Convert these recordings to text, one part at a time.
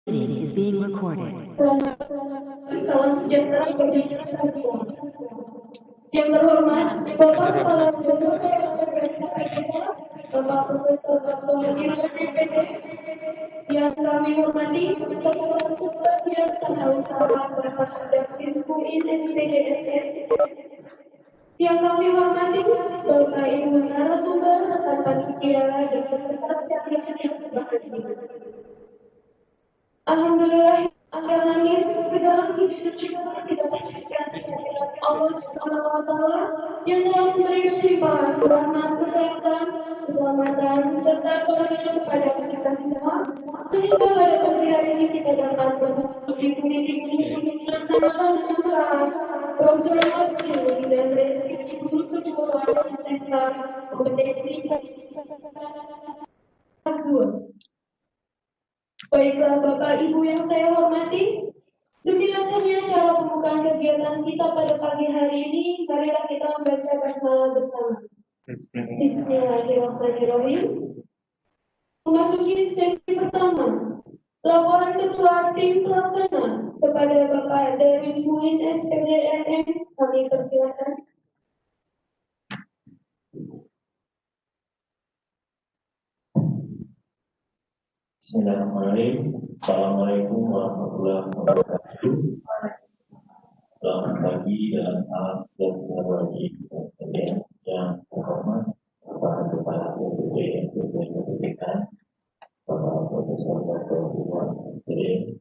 is being recorded. Salam sejahtera bagi kita semua. Yang terhormat, Bapak Kepala BPPT, Bapak Profesor Dr. Muhammad BPPT, yang kami hormati, Kepala Subbagian Tata Usaha Bapak dan Diskuin SPDSN, yang kami hormati, Bapak Ibu narasumber, rekan panitia dan peserta sekalian yang berbahagia. Alhamdulillah, alamin segala puji syukur kita panjatkan kehadirat Allah Subhanahu wa taala yang telah memberikan limpahan rahmat, kesehatan, keselamatan serta karunia kepada kita semua sehingga pada pagi hari ini kita dapat melaksanakan pembukaan program studi dan resiko guru kedua SMK kompetensi 2. Baiklah Bapak Ibu yang saya hormati, demi lancarnya cara pembukaan kegiatan kita pada pagi hari ini, marilah kita membaca basmalah bersama. Bismillahirrahmanirrahim. Memasuki sesi pertama, laporan ketua tim pelaksana kepada Bapak Darwis Muin SPDNM, kami persilakan. Bismillahirrahmanirrahim. Assalamualaikum warahmatullahi wabarakatuh. Selamat pagi dan salam sejahtera bagi kita sekalian yang terhormat para kepala BPPT yang Bapak Profesor Dr. Muhammad BPPT,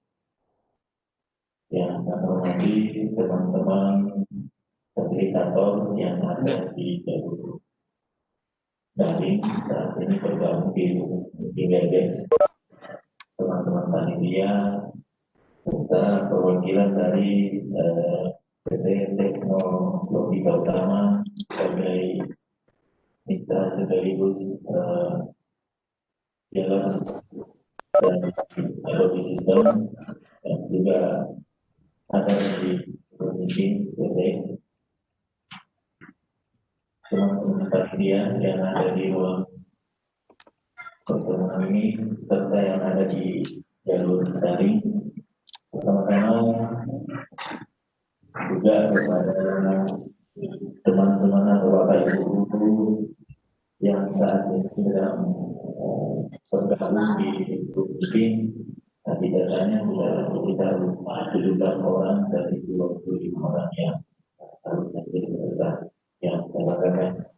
yang kami hormati teman-teman fasilitator yang ada di jalur daring saat ini bergabung di Webex, teman-teman panitia serta perwakilan dari PT Teknologika Utama sebagai mitra sekaligus jalan dan Adobe System, dan juga ada di meeting PTX, teman-teman panitia yang ada di ruang pertemuan ini serta yang ada di jalur daring. Pertama-tama juga kepada teman-teman atau Bapak Ibu guru yang saat ini sedang bergabung di grup meeting. Tadi datanya sudah sekitar 17 orang dari 25 orang yang harus menjadi peserta yang terbatas.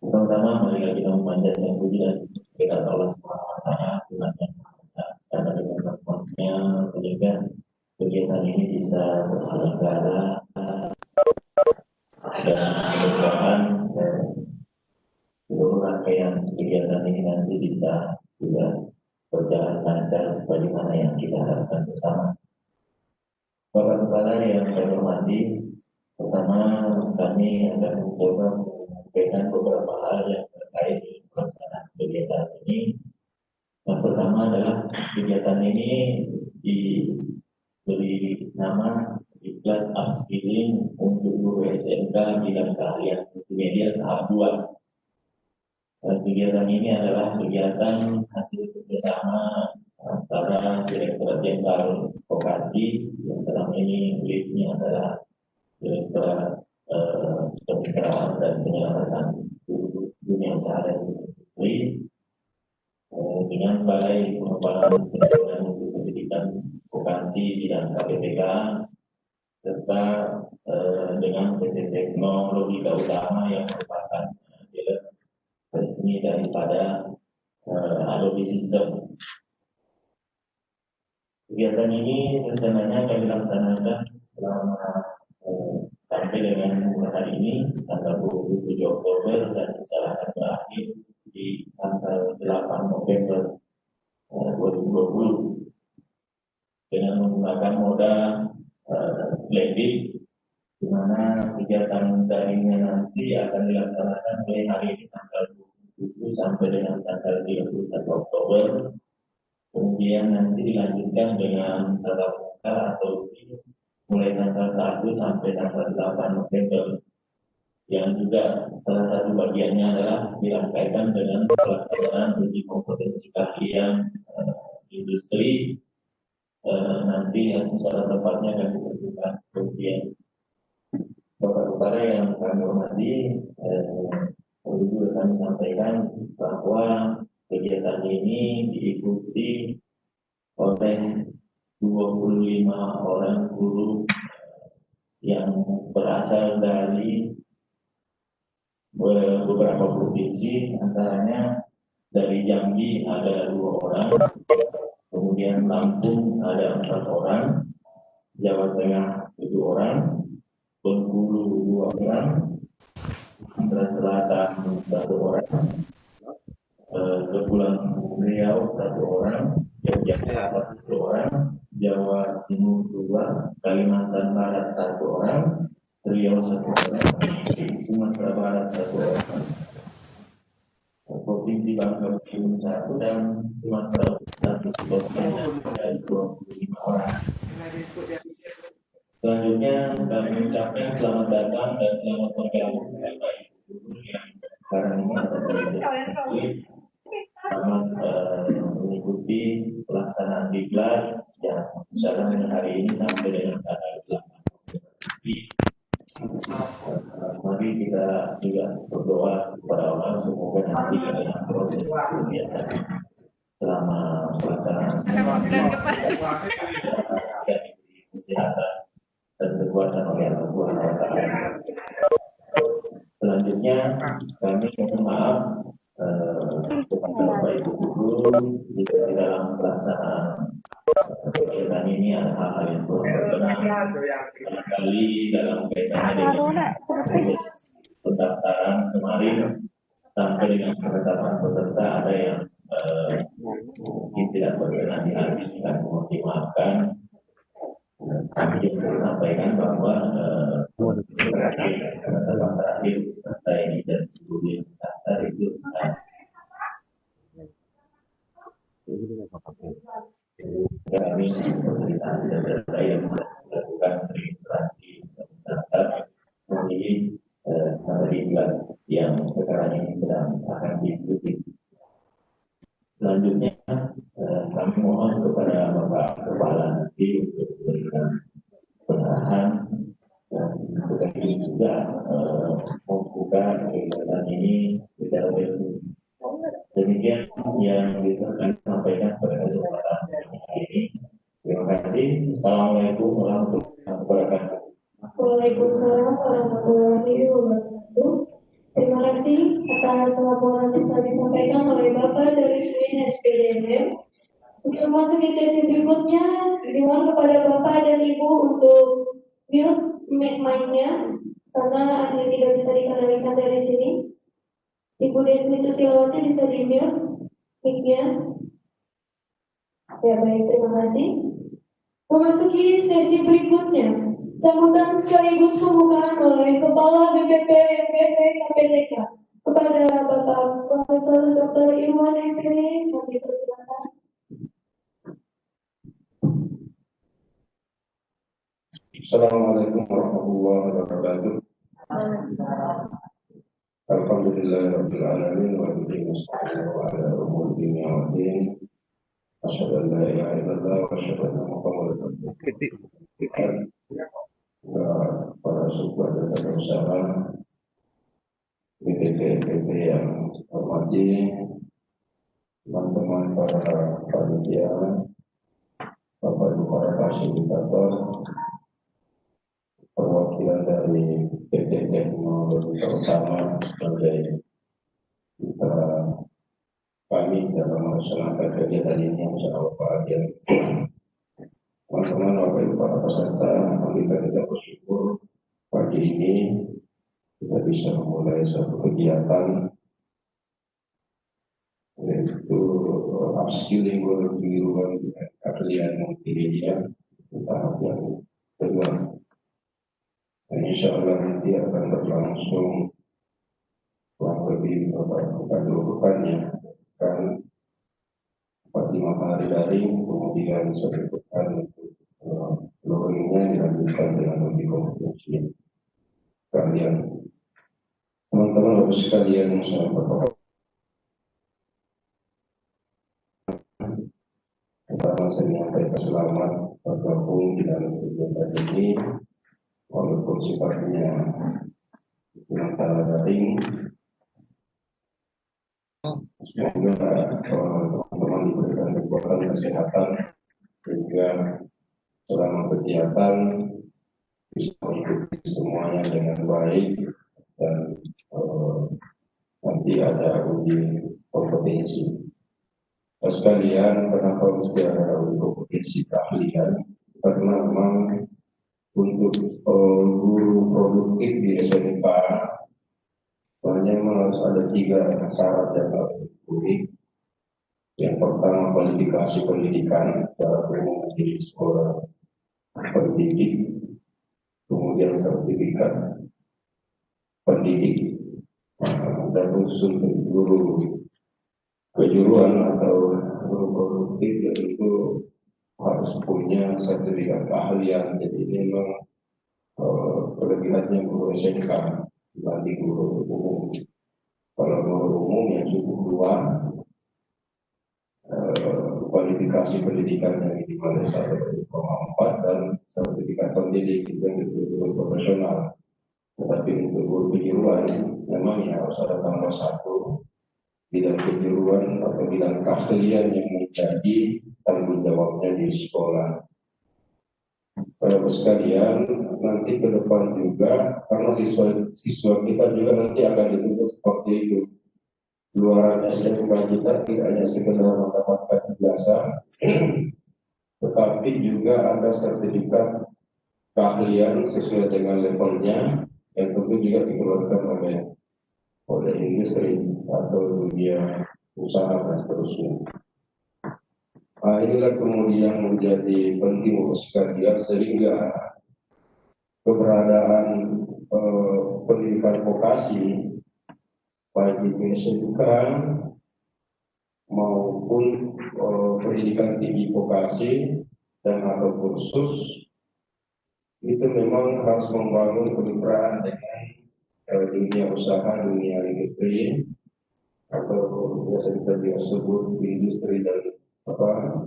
Pertama, mari kita memanjatkan puji dan berkat Allah SWT Tuhan yang Maha Esa, karena dengan rahmat-Nya sehingga kegiatan ini bisa terselenggara dan mudah-mudahan seluruh rangkaian kegiatan ini nanti bisa juga berjalan lancar sebagaimana yang kita harapkan bersama. Bapak Kepala yang saya hormati, pertama kami akan mencoba menyampaikan beberapa hal yang terkait dengan pelaksanaan kegiatan ini. Yang pertama adalah kegiatan ini diberi nama Diklat Upskilling untuk guru SMK bidang keahlian multimedia tahap 2. Kegiatan ini adalah kegiatan hasil kerjasama antara Direktorat Jenderal Vokasi, yang dalam ini leadnya adalah Direktorat Kemitraan dan Penyelarasan Dunia Usaha dan Industri, dengan Balai Pengembangan Pendidikan untuk Pendidikan Vokasi bidang KPTK, serta dengan PT Teknologika Utama yang merupakan dealer resmi daripada Adobe System. Kegiatan ini rencananya akan dilaksanakan selama sampai dengan hari ini tanggal 27 Oktober dan akan berakhir di tanggal 8 November 2020 dengan menggunakan moda blended, di mana kegiatan daringnya nanti akan dilaksanakan mulai hari ini tanggal 27 sampai dengan tanggal 31 Oktober. Kemudian nanti dilanjutkan dengan tatap muka atau mulai tanggal 1 sampai tanggal 8 November. Yang juga salah satu bagiannya adalah dirangkaikan dengan pelaksanaan uji kompetensi keahlian industri nanti yang secara tepatnya akan ditentukan. Kemudian Bapak-Bapak yang kami hormati, perlu juga kami sampaikan bahwa kegiatan ini diikuti oleh 25 orang guru yang berasal dari beberapa provinsi, antaranya dari Jambi ada 2 orang, kemudian Lampung ada 4 orang, Jawa Tengah 7 orang, Bengkulu 2 orang, Sumatera Selatan 1 orang, Kepulauan Riau 1 orang, Yogyakarta 1 orang, Jawa Timur 2, Kalimantan Barat 1 orang, Riau 1 orang, Sumatera Barat 1 orang, Provinsi Bangka Belitung 1, dan Sumatera Utara ada 25 orang. Selanjutnya kami mengucapkan selamat datang dan selamat bergabung Bapak Ibu guru yang sekarang ini ada di selamat mengikuti pelaksanaan diklat yang misalnya hari ini sampai dengan tanggal 8. Mari kita juga berdoa kepada Allah semoga nanti dalam proses kegiatan selama pelaksanaan dan kesehatan dan kekuatan oleh Allah Subhanahu wa Ta'ala. Selanjutnya kami mohon maaf kepada Bapak Ibu guru jika di dalam pelaksanaan kegiatan ini ada hal-hal yang kurang berkenan, barangkali dalam kaitannya dengan proses pendaftaran kemarin sampai dengan penetapan peserta ada yang mungkin tidak berkenan di hati, kami mohon dimaafkan. Kami juga sampaikan bahwa terakhir peserta ini dan sebelumnya daftar itu kami fasilitasi dan data yang melakukan registrasi daftar memilih materi yang sekarang ini sedang akan diikuti. Selanjutnya kami mohon kepada Bapak Kepala nanti untuk memberikan pengarahan dan sekali juga membuka kegiatan ini secara resmi. Demikian yang bisa kami sampaikan pada kesempatan hari ini. Terima kasih. Assalamualaikum warahmatullahi wabarakatuh. Waalaikumsalam warahmatullahi wabarakatuh. Terima kasih atas laporan yang telah disampaikan oleh Bapak dari SWIN SPDM. Sebelum masuk ke sesi berikutnya, dimohon kepada Bapak dan Ibu untuk mute mic-nya karena ada yang tidak bisa dikendalikan dari sini. Ibu Desmi Susilawati bisa di-mute mic-nya. Ya baik, terima kasih. Memasuki sesi berikutnya. Sambutan sekaligus pembukaan oleh Kepala BPP MPP KPTK kepada Bapak Profesor Dr. Irwan MPD, kami persilakan. Assalamualaikum warahmatullahi wabarakatuh. Alhamdulillahirabbil alamin wa bihi nasta'inu ala umuri dunya wa din. Asyhadu an la ilaha illallah wa asyhadu anna Muhammadan rasulullah. Para sahabat dan saudara BPP yang hormati, teman-teman para panitia, Bapak Ibu para fasilitator, perwakilan dari PT Teknologi Utama sebagai kita kami dalam melaksanakan kegiatan ini yang sangat bahagia. Teman-teman, Bapak Ibu para peserta, kita bersyukur pagi ini kita bisa memulai suatu kegiatan yaitu upskilling keguruan keahlian multimedia tahap yang kedua. Dan insya Allah nanti akan berlangsung kurang lebih bukan 2 pekan ya, kan 4-5 hari daring, kemudian 1 pekan learningnya dilanjutkan dengan lebih kompetensi. Kalian teman-teman harus sekalian yang sangat berbahagia. pertama saya menyampaikan selamat bergabung di dalam kegiatan ini, walaupun sifatnya sementara daring. Semoga teman-teman diberikan kekuatan kesehatan sehingga selama kegiatan bisa mengikuti semuanya dengan baik dan nanti ada uji kompetensi. Sekalian, kenapa mesti ada uji kompetensi keahlian? Karena memang untuk guru produktif di SMK sebenarnya harus ada 3 syarat yang harus dipenuhi. Yang pertama, kualifikasi pendidikan secara umum di sekolah pendidik, kemudian sertifikat pendidik, dan khusus untuk guru kejuruan atau guru produktif yaitu harus punya sertifikat keahlian. Jadi ini memang kelebihannya guru SMK dibanding guru umum. Kalau guru umum yang cukup luas, kualifikasi pendidikan yang dimana 1,4 dan sertifikat pendidik yang betul-betul profesional. Tetapi untuk guru kejuruan memang ya harus ada tambah 1 bidang kejuruan atau bidang keahlian yang menjadi tanggung jawabnya di sekolah. Bapak sekalian, nanti ke depan juga karena siswa kita juga nanti akan dituntut seperti itu. Luaran SMK kita tidak hanya sekedar mendapatkan ijazah, tetapi juga ada sertifikat keahlian sesuai dengan levelnya yang tentu juga dikeluarkan oleh industri atau dunia usaha dan seterusnya. Inilah kemudian menjadi penting untuk sekalian sehingga keberadaan pendidikan vokasi baik di SMK maupun pendidikan tinggi vokasi dan atau kursus itu memang harus membangun kemitraan dengan dunia usaha, dunia industri atau biasa kita juga sebut industri dan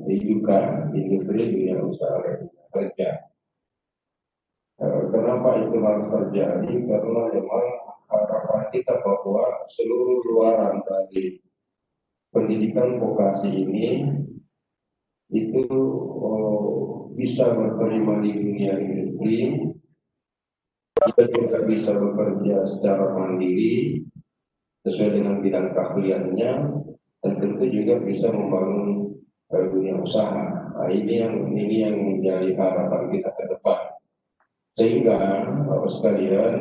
juga industri dunia usaha dan kerja. Kenapa itu harus terjadi? Karena memang harapan kita bahwa seluruh luaran dari pendidikan vokasi ini itu bisa berterima di dunia industri, kita juga bisa bekerja secara mandiri sesuai dengan bidang keahliannya, dan tentu juga bisa membangun dunia usaha. Nah, ini yang menjadi harapan kita ke depan. Sehingga Bapak sekalian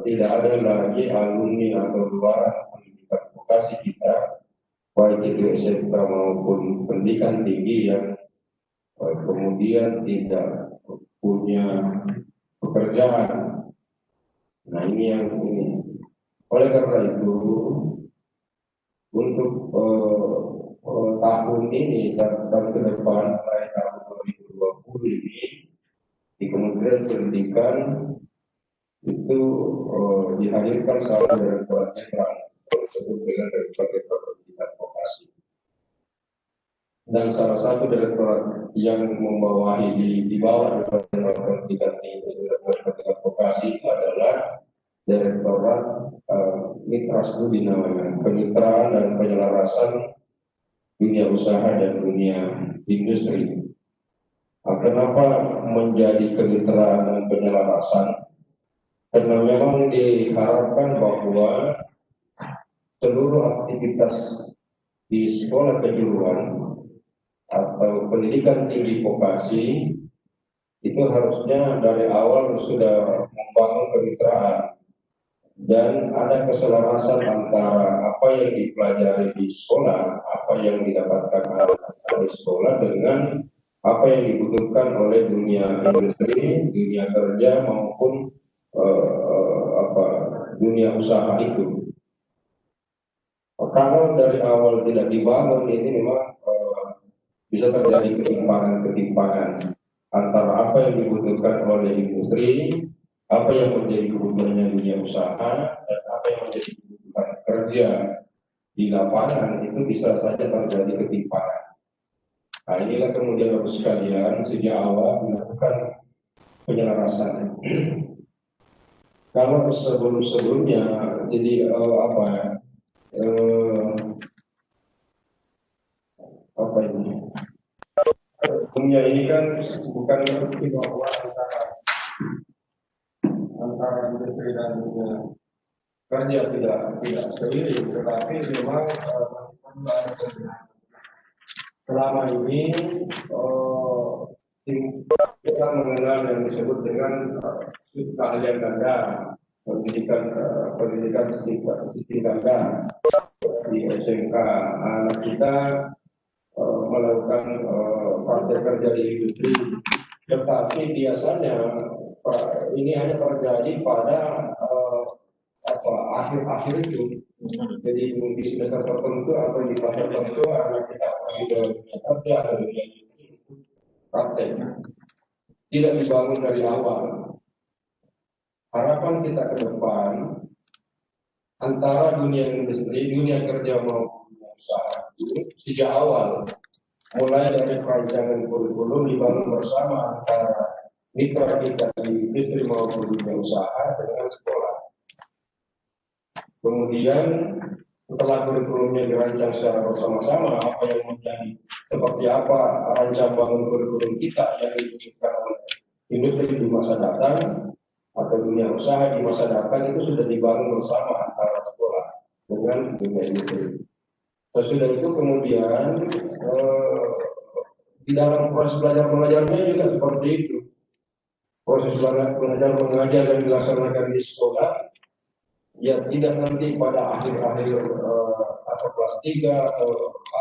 tidak ada lagi alumni atau luaran pendidikan vokasi kita, baik itu SMK maupun pendidikan tinggi yang kemudian tidak punya pekerjaan. Nah ini yang ini. Oleh karena itu untuk tahun ini dan ke depan mulai tahun 2020 ini di Kementerian Pendidikan itu dihadirkan salah direktorat jenderal disebut dengan Direktorat Jenderal Pendidikan Vokasi. Dan salah satu direktorat yang membawahi di bawah Direktorat Jenderal Pendidikan Vokasi itu adalah Direktorat Mitra Studi namanya, Kemitraan dan Penyelarasan Dunia Usaha dan Dunia Industri. Nah, kenapa menjadi kemitraan dan penyelarasan? Karena memang diharapkan bahwa seluruh aktivitas di sekolah kejuruan atau pendidikan tinggi vokasi itu harusnya dari awal sudah membangun kemitraan dan ada keselarasan antara apa yang dipelajari di sekolah, apa yang didapatkan oleh sekolah dengan apa yang dibutuhkan oleh dunia industri, dunia kerja maupun dunia usaha itu. Kalau dari awal tidak dibangun ini memang bisa terjadi ketimpangan antara apa yang dibutuhkan oleh industri, apa yang menjadi kebutuhannya dunia usaha, dan apa yang menjadi kebutuhan kerja di lapangan itu bisa saja terjadi ketimpangan. Nah, inilah kemudian Bapak sekalian sejak awal dilakukan penyelarasan. Kalau sebelum-sebelumnya, jadi apa ini? Dunia ini kan bukan seperti bahwa antara industri dan dunia kerja tidak seiring, tetapi memang selama ini kita mengenal yang disebut dengan keahlian ganda, pendidikan sistem ganda di SMK. Anak kita melakukan praktek kerja di industri, tetapi biasanya ini hanya terjadi pada akhir-akhir itu. Jadi di semester tertentu atau di fase tertentu anak kita sudah kerja atau dunia industri praktek, tidak dibangun dari awal. Harapan kita ke depan antara dunia industri, dunia kerja maupun dunia usaha sejak awal, mulai dari perancangan kurikulum dibangun bersama antara mitra kita di industri maupun dunia usaha dengan sekolah. Kemudian setelah kurikulumnya dirancang secara bersama-sama, apa yang menjadi seperti apa rancang bangun kurikulum kita yang dibutuhkan oleh industri di masa datang atau dunia usaha di masa datang itu sudah dibangun bersama antara sekolah dengan dunia industri. Sesudah itu kemudian di dalam proses belajar mengajarnya juga seperti itu. Proses belajar mengajar yang dilaksanakan di sekolah, ya tidak nanti pada akhir-akhir atau kelas 3 atau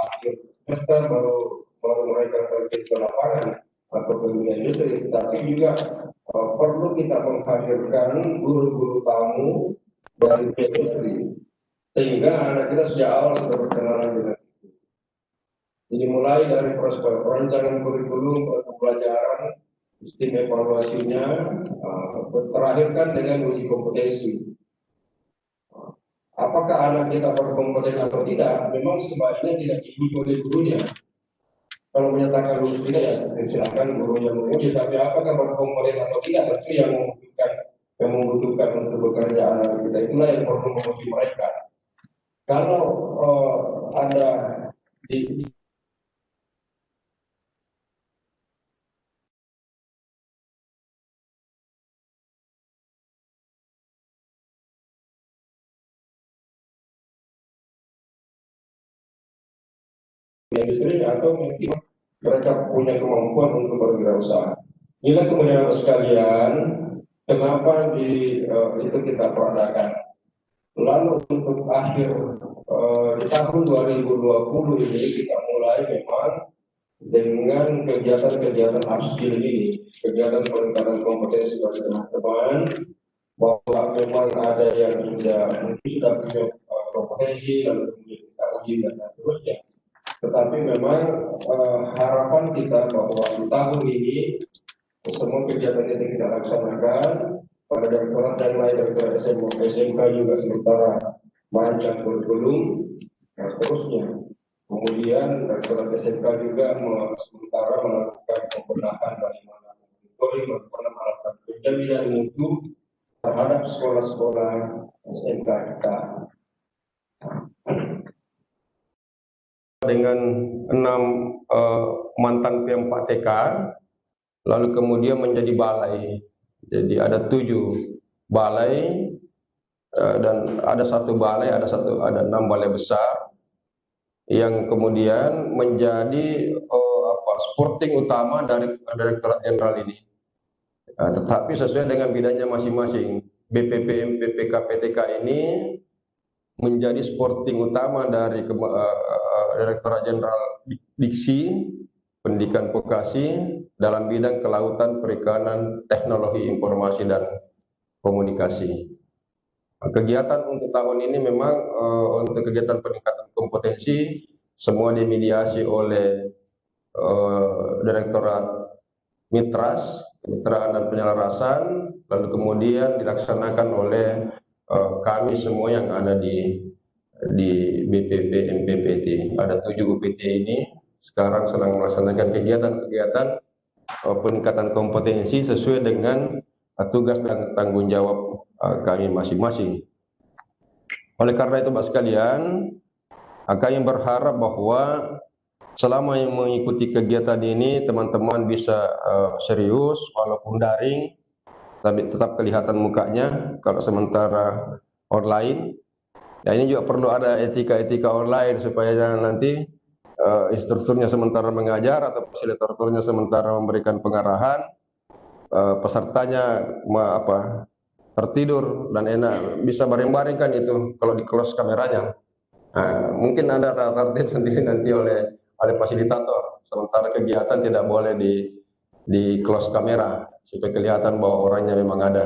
akhir semester baru mereka pergi ke lapangan atau ke dunia industri, tetapi juga perlu kita menghadirkan guru-guru tamu dari industri sehingga anak kita sejak awal sudah berkenalan dengan itu. Jadi mulai dari proses perancangan kurikulum, pembelajaran, sistem evaluasinya, terakhir kan dengan uji kompetensi. Apakah anak kita berkompeten atau tidak, memang sebaiknya tidak diuji oleh gurunya. Kalau menyatakan lulus tidak, ya silakan gurunya menguji. Tapi apakah berkompeten atau tidak, itu yang membutuhkan untuk bekerja anak kita. Itulah yang perlu menguji mereka. Kalau ada di industri atau mungkin mereka punya kemampuan untuk berwirausaha. Inilah kemudian sekalian, kenapa itu kita peradakan. Lalu untuk akhir di tahun 2020 ini kita mulai memang dengan kegiatan-kegiatan upskill ini, kegiatan peningkatan kompetensi bagi teman-teman, bahwa memang ada yang sudah punya kompetensi lalu kemudian kita uji dan seterusnya. Tetapi memang harapan kita bahwa di tahun ini semua kegiatan yang kita laksanakan pada direktorat dan lain dari SMK juga sementara merancang kurikulum dan seterusnya. Kemudian direktorat SMK juga sementara melakukan pembenahan bagaimana monitoring, bagaimana melakukan penjaminan mutu terhadap sekolah-sekolah SMK kita. Dengan 6 mantan P4TK, lalu kemudian menjadi balai. Jadi ada 7 balai dan ada 1 balai, ada 6 balai besar yang kemudian menjadi supporting utama dari Direktorat Jenderal ini. Tetapi sesuai dengan bidangnya masing-masing. BPPM PPK PTK ini menjadi supporting utama dari Direktorat Jenderal Diksi Pendidikan Vokasi dalam bidang kelautan, perikanan, teknologi informasi dan komunikasi. Kegiatan untuk tahun ini memang untuk kegiatan peningkatan kompetensi semua dimediasi oleh Direktorat Mitras, Kemitraan dan Penyelarasan, lalu kemudian dilaksanakan oleh kami semua yang ada di BPP MPPT. Ada 7 UPT ini sekarang sedang melaksanakan kegiatan-kegiatan peningkatan kompetensi sesuai dengan tugas dan tanggung jawab kami masing-masing. Oleh karena itu Bapak sekalian, kami berharap bahwa selama yang mengikuti kegiatan ini teman-teman bisa serius walaupun daring, tapi tetap kelihatan mukanya kalau sementara online. Ya, ini juga perlu ada etika-etika online supaya jangan nanti instrukturnya sementara mengajar atau fasilitatornya sementara memberikan pengarahan, pesertanya tertidur dan enak, bisa baring-baring kan itu kalau di close kameranya. Mungkin ada tata tertib sendiri nanti oleh fasilitator, sementara kegiatan tidak boleh di close kamera supaya kelihatan bahwa orangnya memang ada.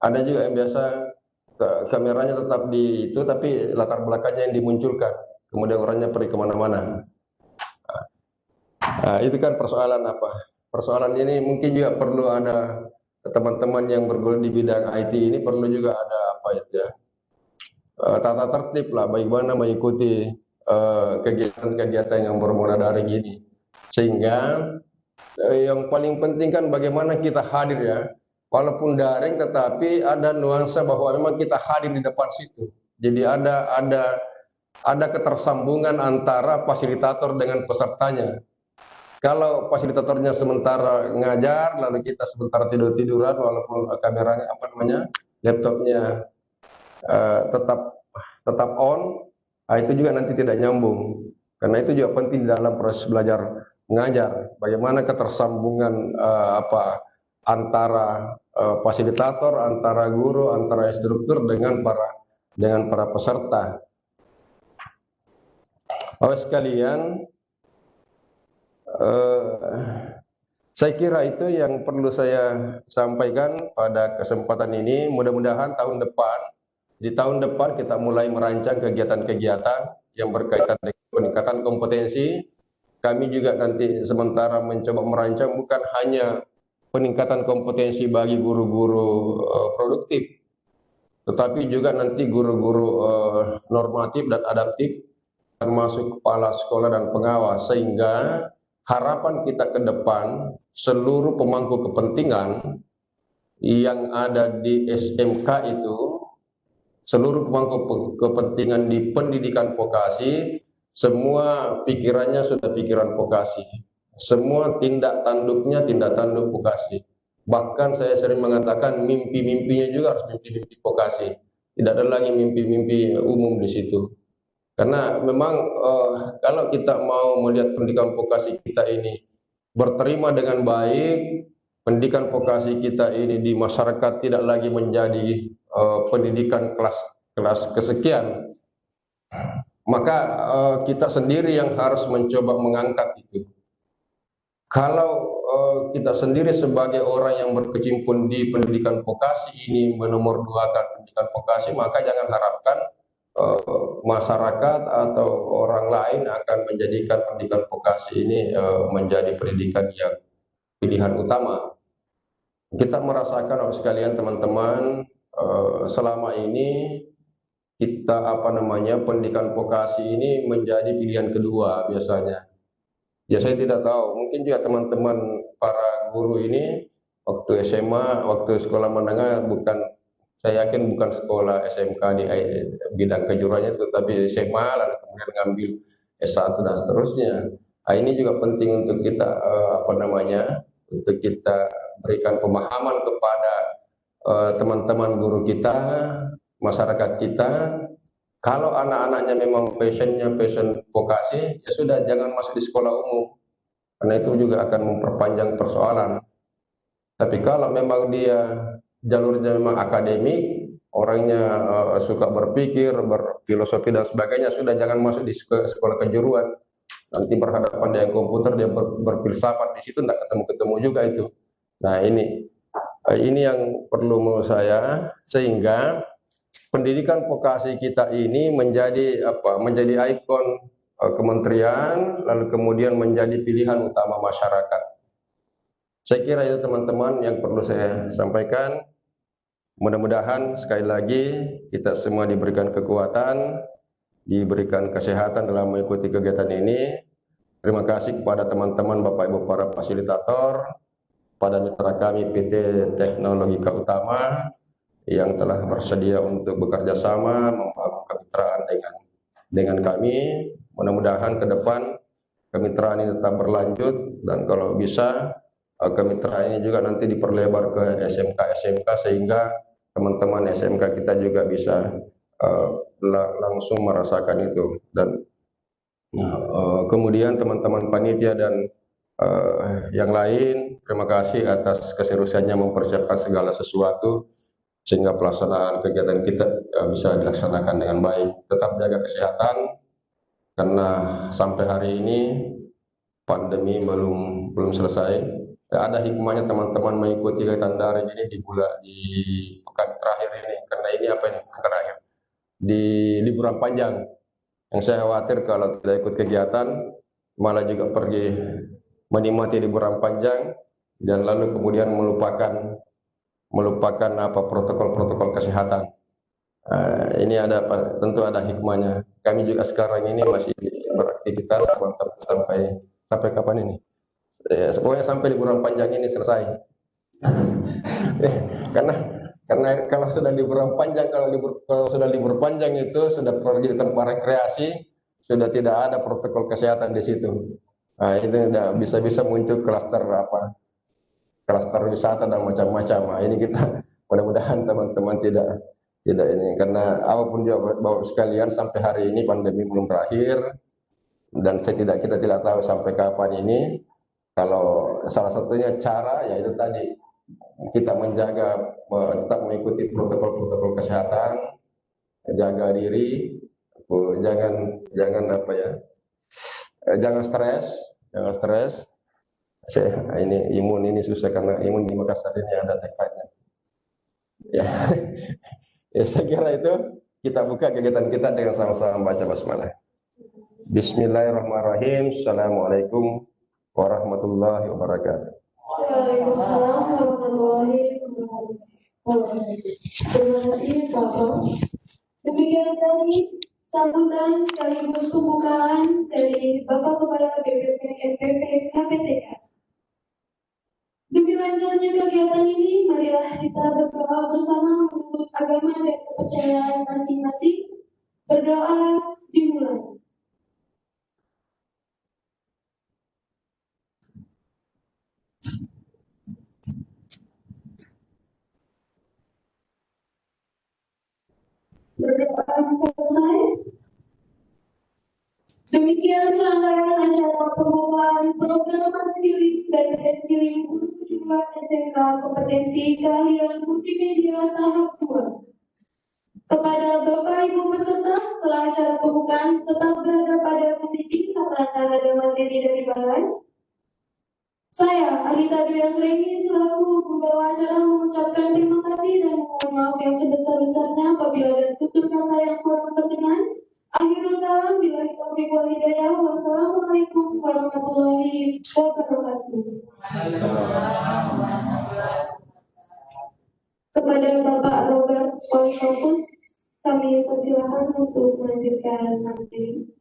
Ada juga yang biasa kameranya tetap di itu, tapi latar belakangnya yang dimunculkan, kemudian orangnya pergi kemana-mana. Itu kan persoalan persoalan ini mungkin juga perlu ada teman-teman yang bergelut di bidang IT ini perlu juga ada tata tertib lah bagaimana mengikuti kegiatan-kegiatan yang bermoda daring ini, sehingga yang paling penting kan bagaimana kita hadir ya, walaupun daring tetapi ada nuansa bahwa memang kita hadir di depan situ. Jadi ada ketersambungan antara fasilitator dengan pesertanya. Kalau fasilitatornya sementara ngajar, lalu kita sementara tidur-tiduran, walaupun kameranya laptopnya tetap on, itu juga nanti tidak nyambung. Karena itu juga penting dalam proses belajar mengajar. Bagaimana ketersambungan antara fasilitator, antara guru, antara instruktur dengan para peserta. Bapak sekalian, saya kira itu yang perlu saya sampaikan pada kesempatan ini. Mudah-mudahan di tahun depan kita mulai merancang kegiatan-kegiatan yang berkaitan dengan peningkatan kompetensi. Kami juga nanti sementara mencoba merancang bukan hanya peningkatan kompetensi bagi guru-guru produktif, tetapi juga nanti guru-guru normatif dan adaptif, termasuk kepala sekolah dan pengawas, sehingga harapan kita ke depan seluruh pemangku kepentingan yang ada di SMK itu, seluruh pemangku kepentingan di pendidikan vokasi, semua pikirannya sudah pikiran vokasi, semua tindak tanduknya tindak tanduk vokasi. Bahkan saya sering mengatakan mimpi-mimpinya juga harus mimpi-mimpi vokasi, tidak ada lagi mimpi-mimpi umum di situ. Karena memang kalau kita mau melihat pendidikan vokasi kita ini berterima dengan baik, pendidikan vokasi kita ini di masyarakat tidak lagi menjadi pendidikan kelas kesekian, maka kita sendiri yang harus mencoba mengangkat itu. Kalau kita sendiri sebagai orang yang berkecimpung di pendidikan vokasi ini menomorduakan pendidikan vokasi, maka jangan harapkan masyarakat atau orang lain akan menjadikan pendidikan vokasi ini menjadi pendidikan yang pilihan utama. Kita merasakan sekalian teman-teman, selama ini kita pendidikan vokasi ini menjadi pilihan kedua biasanya. Ya saya tidak tahu, mungkin juga teman-teman para guru ini waktu SMA, waktu sekolah menengah, saya yakin bukan sekolah SMK di bidang kejuruannya, tetapi SMA lalu kemudian ngambil S1 dan seterusnya. Ini juga penting untuk kita untuk kita berikan pemahaman kepada teman-teman guru kita, masyarakat kita. Kalau anak-anaknya memang passion vokasi, ya sudah, jangan masuk di sekolah umum, karena itu juga akan memperpanjang persoalan. Tapi kalau memang dia jalurnya memang akademik, orangnya suka berpikir, berfilosofi dan sebagainya, sudah, jangan masuk di sekolah kejuruan. Nanti berhadapan dengan komputer, dia berfilsafat di situ, tidak ketemu juga itu. Nah ini yang perlu menurut saya, sehingga pendidikan vokasi kita ini menjadi ikon kementerian, lalu kemudian menjadi pilihan utama masyarakat. Saya kira itu teman-teman yang perlu saya sampaikan. Mudah-mudahan sekali lagi kita semua diberikan kekuatan, diberikan kesehatan dalam mengikuti kegiatan ini, Terima kasih kepada teman-teman Bapak Ibu para fasilitator, pada mitra kami PT Teknologika Utama yang telah bersedia untuk bekerja sama membangun kemitraan dengan kami. Mudah-mudahan ke depan kemitraan ini tetap berlanjut, dan kalau bisa kemitraan ini juga nanti diperlebar ke SMK sehingga teman-teman SMK kita juga bisa langsung merasakan itu. Dan kemudian teman-teman panitia dan yang lain, terima kasih atas keseriusannya mempersiapkan segala sesuatu sehingga pelaksanaan kegiatan kita bisa dilaksanakan dengan baik. Tetap jaga kesehatan, karena sampai hari ini pandemi belum selesai. Ada hikmahnya teman-teman mengikuti kegiatan daring ini di pekan terakhir ini, karena ini apa ini terakhir di liburan panjang. Yang saya khawatir kalau tidak ikut kegiatan malah juga pergi menikmati liburan panjang dan lalu kemudian melupakan apa protokol kesehatan. Ini tentu ada hikmahnya. Kami juga sekarang ini masih beraktivitas sampai kapan ini? Pokoknya sampai liburan panjang ini selesai. Karena kalau sudah liburan panjang, kalau sudah libur panjang itu sudah pergi di tempat rekreasi, sudah tidak ada protokol kesehatan di situ. Itu bisa muncul klaster wisata dan macam-macam. Ini kita mudah-mudahan teman-teman tidak ini, karena apapun juga Bapak sekalian, sampai hari ini pandemi belum berakhir, dan kita tidak tahu sampai kapan ini. Kalau salah satunya cara yaitu tadi kita menjaga, tetap mengikuti protokol kesehatan, jaga diri, jangan stres. Ini imun ini susah, karena imun di Makassar ini ada tekadnya. Ya, saya kira itu kita buka kegiatan kita dengan sama-sama baca basmalah. Bismillahirrahmanirrahim. Assalamualaikum warahmatullahi wabarakatuh. Waalaikumsalam warahmatullahi wabarakatuh. Terima kasih Bapak. Demikian tadi sambutan sekaligus pembukaan dari Bapak Kepala BPP NPP KPTK. Demi lancarnya kegiatan ini, marilah kita berdoa bersama menurut agama dan kepercayaan masing-masing. Berdoa dimulai. Berdoa selesai. Demikian serangkaian acara pembukaan program Upskilling dan Reskilling untuk sejumlah SMK kompetensi keahlian multimedia tahap 2. Kepada Bapak Ibu peserta, setelah acara pembukaan tetap berada pada titik karena akan ada materi dari balai. Saya, Anita Duyanggreni, selaku pembawa acara mengucapkan terima kasih dan mohon maaf yang sebesar-besarnya apabila ada tutur kata yang kurang berkenan. Akhirul kalam, billahi taufiq wal hidayah. Wassalamualaikum warahmatullahi wabarakatuh. Kepada Bapak Robert Polfokus, kami persilakan untuk melanjutkan materi.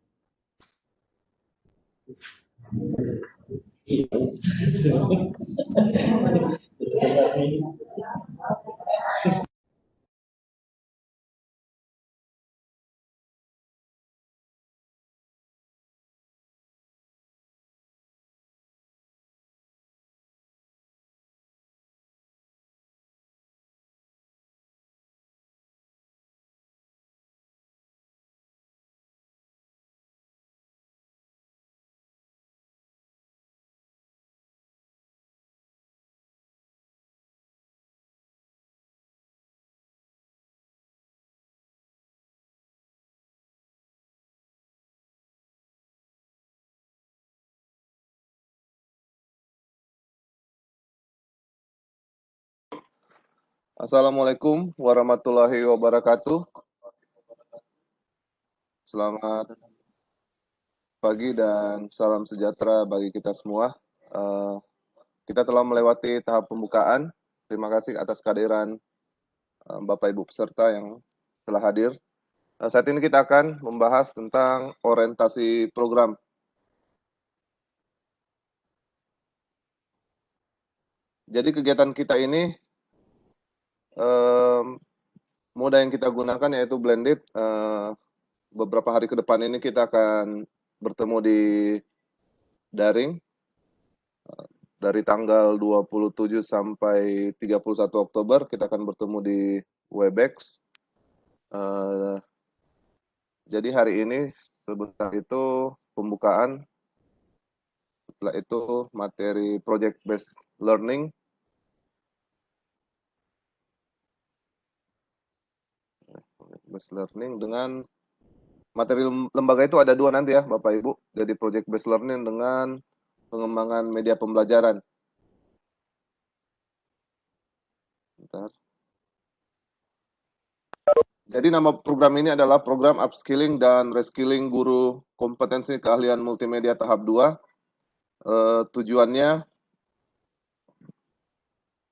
Assalamualaikum warahmatullahi wabarakatuh. Selamat pagi dan salam sejahtera bagi kita semua. Kita telah melewati tahap pembukaan. Terima kasih atas kehadiran Bapak Ibu peserta yang telah hadir. Saat ini kita akan membahas tentang orientasi program. Jadi kegiatan kita ini moda yang kita gunakan yaitu blended. Beberapa hari ke depan ini kita akan bertemu di daring dari tanggal 27 sampai 31 Oktober kita akan bertemu di Webex. Jadi hari ini sebentar itu pembukaan, setelah itu materi project based learning, dengan materi lembaga itu ada 2 nanti ya Bapak Ibu. Jadi project based learning dengan pengembangan media pembelajaran. Bentar. Jadi nama program ini adalah program upskilling dan reskilling guru kompetensi keahlian multimedia tahap 2. Tujuannya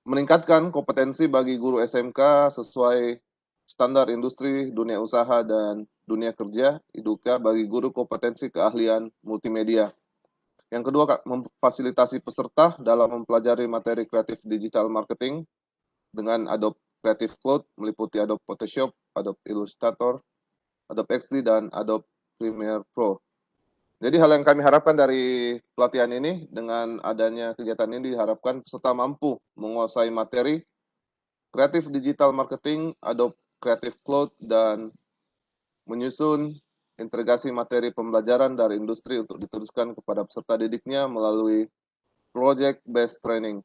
meningkatkan kompetensi bagi guru SMK sesuai standar industri, dunia usaha, dan dunia kerja, IDUKA bagi guru kompetensi keahlian multimedia. Yang kedua, memfasilitasi peserta dalam mempelajari materi kreatif digital marketing dengan Adobe Creative Cloud, meliputi Adobe Photoshop, Adobe Illustrator, Adobe XD, dan Adobe Premiere Pro. Jadi hal yang kami harapkan dari pelatihan ini, dengan adanya kegiatan ini diharapkan peserta mampu menguasai materi kreatif digital marketing, Adobe Creative Cloud, dan menyusun integrasi materi pembelajaran dari industri untuk diteruskan kepada peserta didiknya melalui project-based training.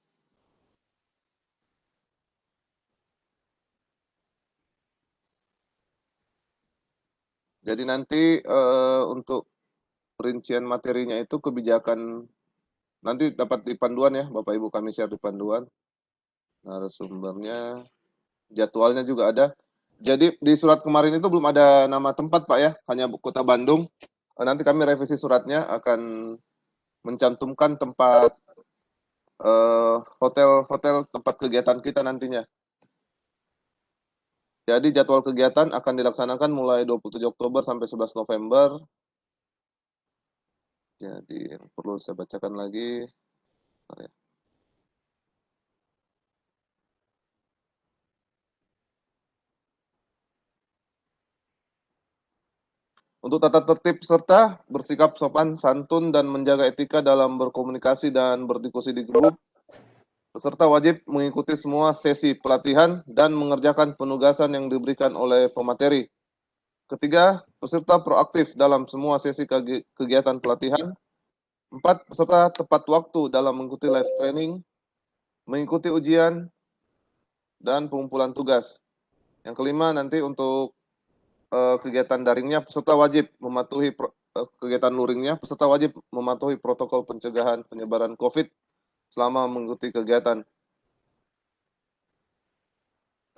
Jadi nanti untuk perincian materinya itu kebijakan, nanti dapat di panduan ya, Bapak Ibu kami share di panduan. Narasumbernya, jadwalnya juga ada. Jadi di surat kemarin itu belum ada nama tempat Pak ya, hanya Kota Bandung. Nanti kami revisi suratnya akan mencantumkan tempat hotel tempat kegiatan kita nantinya. Jadi jadwal kegiatan akan dilaksanakan mulai 27 Oktober sampai 11 November. Jadi yang perlu saya bacakan lagi. Untuk tata tertib peserta, bersikap sopan, santun, dan menjaga etika dalam berkomunikasi dan berdiskusi di grup. Peserta wajib mengikuti semua sesi pelatihan dan mengerjakan penugasan yang diberikan oleh pemateri. Ketiga, peserta proaktif dalam semua sesi kegiatan pelatihan. 4, peserta tepat waktu dalam mengikuti live training, mengikuti ujian, dan pengumpulan tugas. Yang kelima, nanti untuk kegiatan daringnya, peserta wajib mematuhi kegiatan luringnya, peserta wajib mematuhi protokol pencegahan penyebaran COVID selama mengikuti kegiatan.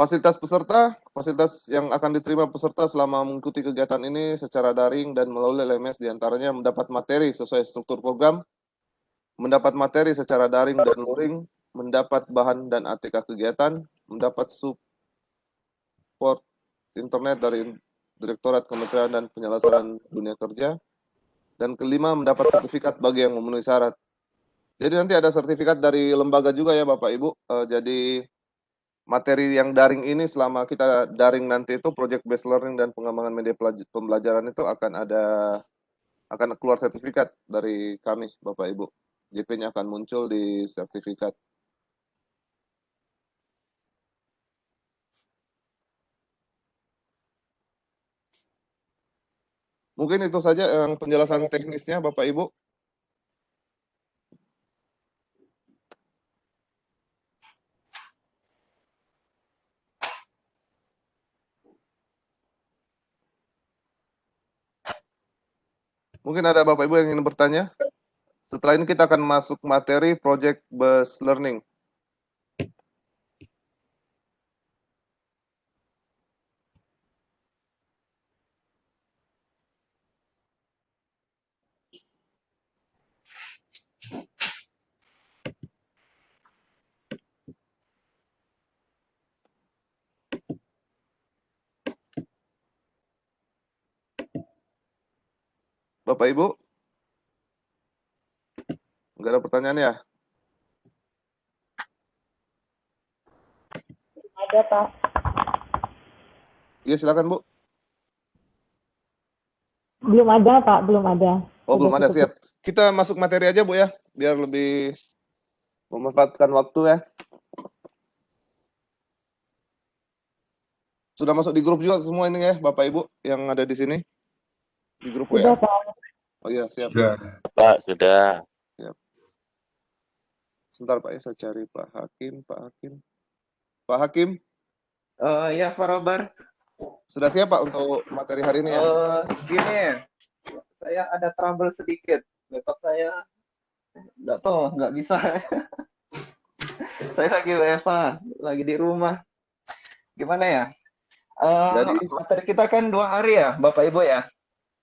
Fasilitas peserta, fasilitas yang akan diterima peserta selama mengikuti kegiatan ini secara daring dan melalui LMS diantaranya mendapat materi sesuai struktur program, mendapat materi secara daring dan luring, mendapat bahan dan ATK kegiatan, mendapat support internet dari Direktorat Kementerian dan Penyelenggaraan Dunia Kerja, dan kelima mendapat sertifikat bagi yang memenuhi syarat. Jadi nanti ada sertifikat dari lembaga juga ya Bapak Ibu. Jadi materi yang daring ini selama kita daring nanti itu project based learning dan pengembangan media pembelajaran itu akan keluar sertifikat dari kami Bapak Ibu. JP-nya akan muncul di sertifikat. Mungkin itu saja yang penjelasan teknisnya Bapak Ibu. Mungkin ada Bapak Ibu yang ingin bertanya. Setelah ini kita akan masuk materi project based learning. Bapak Ibu, nggak ada pertanyaan ya? ada, Pak. Iya, silakan Bu. Belum ada, Pak. Belum ada. Oh, belum ada, cukup. siap. Kita masuk materi aja Bu ya, biar lebih memanfaatkan waktu ya. Sudah masuk di grup juga semua ini ya, Bapak Ibu yang ada di sini? Di grup Sudah, WA? Pak. Oh iya, siap. Pak, sudah. Sebentar Pak ya, saya cari Pak Hakim. Pak Hakim, Ya, Pak Robar. sudah siap Pak untuk materi hari ini ya? Gini, saya ada trouble sedikit. Laptop saya nggak bisa. Saya lagi WFH, lagi di rumah. Gimana ya? Jadi- Materi kita kan 2 hari ya, Bapak Ibu ya?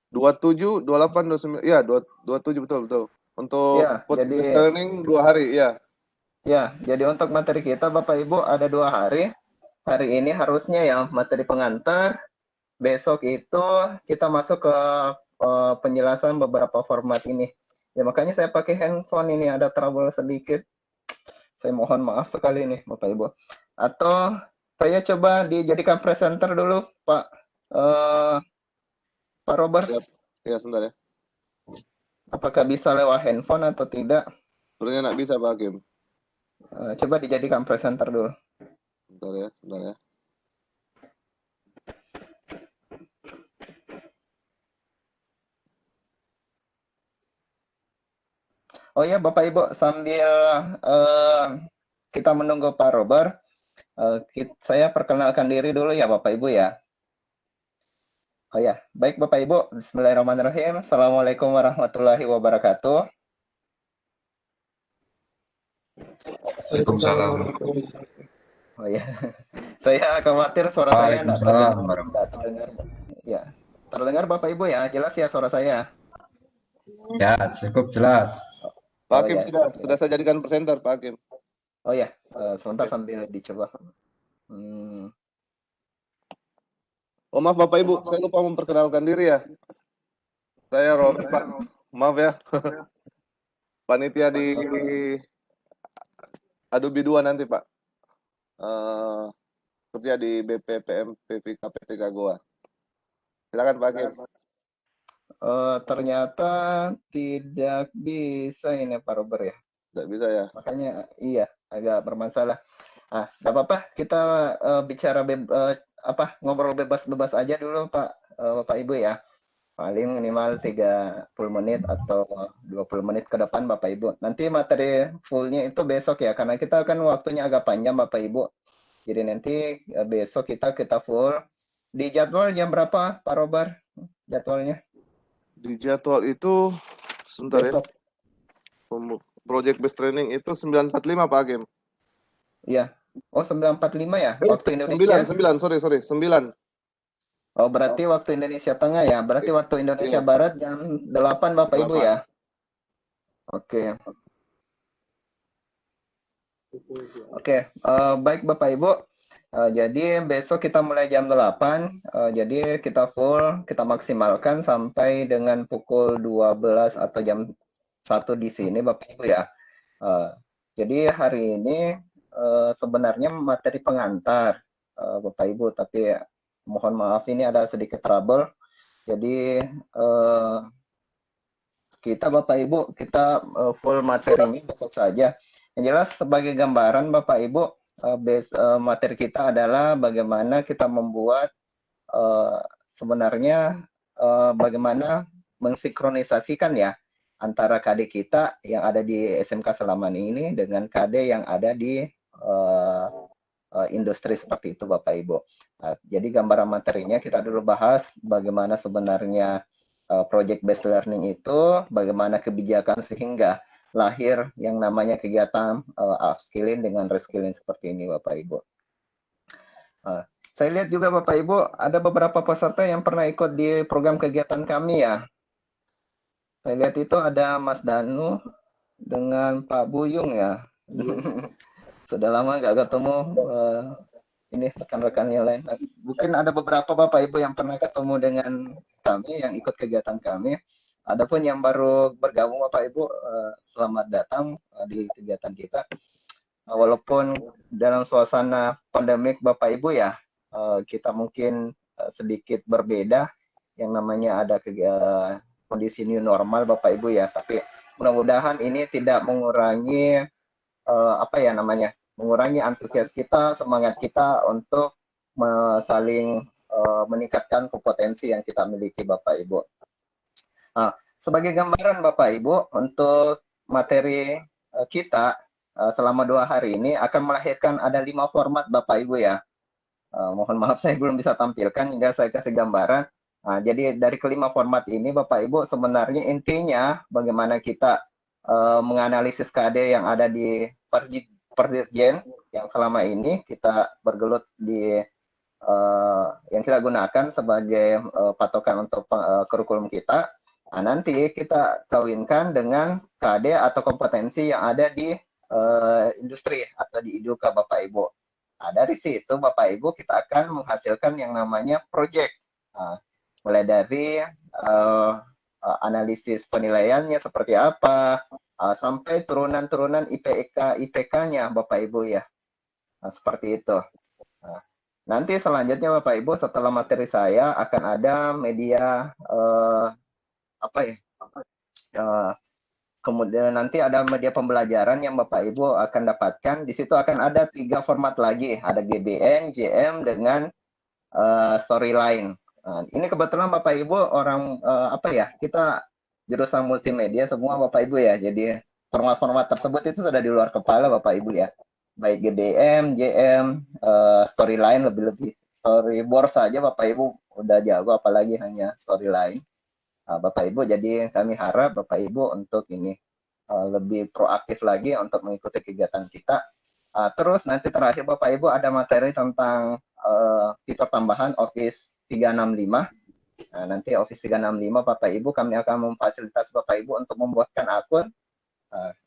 27, 28, 29, ya 27 betul. Untuk Ya, podcast jadi- training 2 hari, ya. Ya, jadi untuk materi kita Bapak Ibu ada 2 hari. Hari ini harusnya ya materi pengantar. Besok itu kita masuk ke penjelasan beberapa format ini. Ya makanya saya pakai handphone ini, ada trouble sedikit. Saya mohon maaf sekali nih Bapak Ibu. Atau saya coba dijadikan presenter dulu Pak Robert. Siap. Ya, sebentar ya. Apakah bisa lewat handphone atau tidak? Sebenarnya nggak bisa Pak Hakim. Coba dijadikan presenter dulu. Sebentar ya. Oh ya Bapak Ibu, sambil kita menunggu Pak Robert, saya perkenalkan diri dulu ya Bapak Ibu ya. Oh ya, baik Bapak Ibu, Bismillahirrahmanirrahim. Assalamualaikum warahmatullahi wabarakatuh. Waalaikumsalam. Oh ya, saya khawatir suara saya nggak terdengar. Ya, terdengar Bapak Ibu ya, jelas ya suara saya. Ya, cukup jelas. Pak Hakim ya. sudah saya jadikan presenter Pak Hakim. Oh ya, sebentar sambil dicoba. Oh maaf Bapak Ibu, saya lupa memperkenalkan diri ya. Saya Pak, maaf ya. Panitia di Adobe 2 nanti Pak. Kerja di BPPM PPK Goa. Silakan Pak Hakim. Ternyata tidak bisa ini Pak Robert ya. Tidak bisa ya. Makanya iya agak bermasalah. Ah, nggak apa-apa, kita bicara ngobrol bebas-bebas aja dulu Pak Bapak Ibu ya. Paling minimal 30 menit atau 20 menit ke depan Bapak Ibu. Nanti materi fullnya itu besok ya, karena kita kan waktunya agak panjang Bapak Ibu. Jadi nanti besok kita full. Di jadwal jam berapa Pak Robar jadwalnya? Di jadwal itu sebentar Besok. ya. Project based training itu 9.45 Pak Hakim. Iya. Oh 9.45 ya waktu Indonesia. 9. Oh berarti waktu Indonesia Tengah ya. Berarti waktu Indonesia Iya. Barat jam 8 Bapak Ibu ya. Oke. Baik Bapak Ibu. Jadi besok kita mulai jam 8. Jadi kita full, kita maksimalkan sampai dengan pukul 12 atau jam 1 di sini Bapak Ibu ya. Jadi hari ini sebenarnya materi pengantar Bapak Ibu, tapi mohon maaf ini ada sedikit trouble. Jadi kita Bapak Ibu, kita full materinya besok saja. Yang jelas sebagai gambaran Bapak Ibu, materi kita adalah bagaimana kita membuat sebenarnya bagaimana mensinkronisasikan ya antara KD kita yang ada di SMK Salaman ini dengan KD yang ada di industri seperti itu Bapak Ibu. Jadi gambaran materinya kita dulu bahas bagaimana sebenarnya project based learning itu, bagaimana kebijakan sehingga lahir yang namanya kegiatan upskilling dengan reskilling seperti ini Bapak Ibu. Saya lihat juga Bapak Ibu ada beberapa peserta yang pernah ikut di program kegiatan kami ya. Saya lihat itu ada Mas Danu dengan Pak Buyung ya. Sudah lama nggak ketemu ini rekan-rekan yang lain. Mungkin ada beberapa Bapak Ibu yang pernah ketemu dengan kami, yang ikut kegiatan kami. Adapun yang baru bergabung Bapak Ibu, selamat datang di kegiatan kita. walaupun dalam suasana pandemik Bapak Ibu ya, kita mungkin sedikit berbeda, yang namanya ada kondisi new normal Bapak Ibu ya, tapi mudah-mudahan ini tidak mengurangi apa ya namanya, mengurangi antusias kita, semangat kita untuk saling meningkatkan kompetensi yang kita miliki Bapak Ibu. Sebagai gambaran Bapak Ibu, untuk materi kita selama 2 hari ini akan melahirkan ada 5 format Bapak Ibu ya. Mohon maaf saya belum bisa tampilkan hingga saya kasih gambaran. Jadi dari kelima format ini Bapak Ibu, sebenarnya intinya bagaimana kita menganalisis KD yang ada di Perdirjen yang selama ini kita bergelut di yang kita gunakan sebagai patokan untuk kurikulum kita. Nanti kita kawinkan dengan KD atau kompetensi yang ada di industri atau di IDUKA Bapak Ibu. Dari situ Bapak Ibu kita akan menghasilkan yang namanya project. Mulai dari analisis penilaiannya seperti apa, sampai turunan-turunan IPK-nya Bapak Ibu ya. Seperti itu. Nanti selanjutnya Bapak Ibu setelah materi saya akan ada media kemudian nanti ada media pembelajaran yang Bapak Ibu akan dapatkan. Di situ akan ada 3 format lagi, ada GBN, JM dengan storyline. Ini kebetulan Bapak Ibu orang kita jurusan multimedia semua Bapak Ibu ya. Jadi format-format tersebut itu sudah di luar kepala Bapak Ibu ya. Baik GBM, JM, storyline lebih-lebih. Storyboard saja Bapak Ibu udah jago, apalagi hanya storyline. Bapak Ibu, jadi kami harap Bapak Ibu untuk ini lebih proaktif lagi untuk mengikuti kegiatan kita. Terus nanti terakhir Bapak Ibu ada materi tentang fitur tambahan Office 365. Nanti Office 365 Bapak Ibu kami akan memfasilitasi Bapak Ibu untuk membuatkan akun.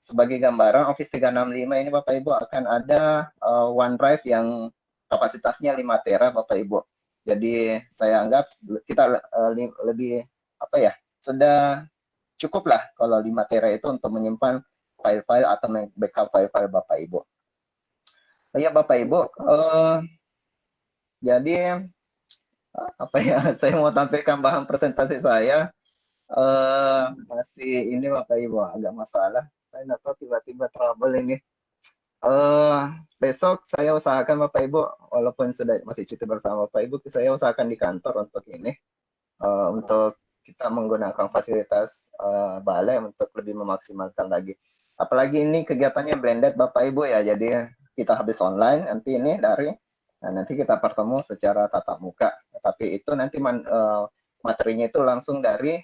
Sebagai gambaran Office 365 ini Bapak Ibu akan ada OneDrive yang kapasitasnya 5 tera Bapak Ibu. Jadi saya anggap kita lebih sudah cukup lah kalau 5 tera itu untuk menyimpan file-file atau backup file-file Bapak Ibu. Ya Bapak Ibu, jadi saya mau tampilkan bahan presentasi saya. Masih ini Bapak Ibu agak masalah. Saya nggak tahu tiba-tiba trouble ini. Besok saya usahakan Bapak Ibu, walaupun sudah masih cuti bersama Bapak Ibu, saya usahakan di kantor untuk ini, untuk kita menggunakan fasilitas balai untuk lebih memaksimalkan lagi. Apalagi ini kegiatannya blended Bapak Ibu ya, jadi kita habis online, nanti ini nanti kita bertemu secara tatap muka. Tapi itu nanti materinya itu langsung dari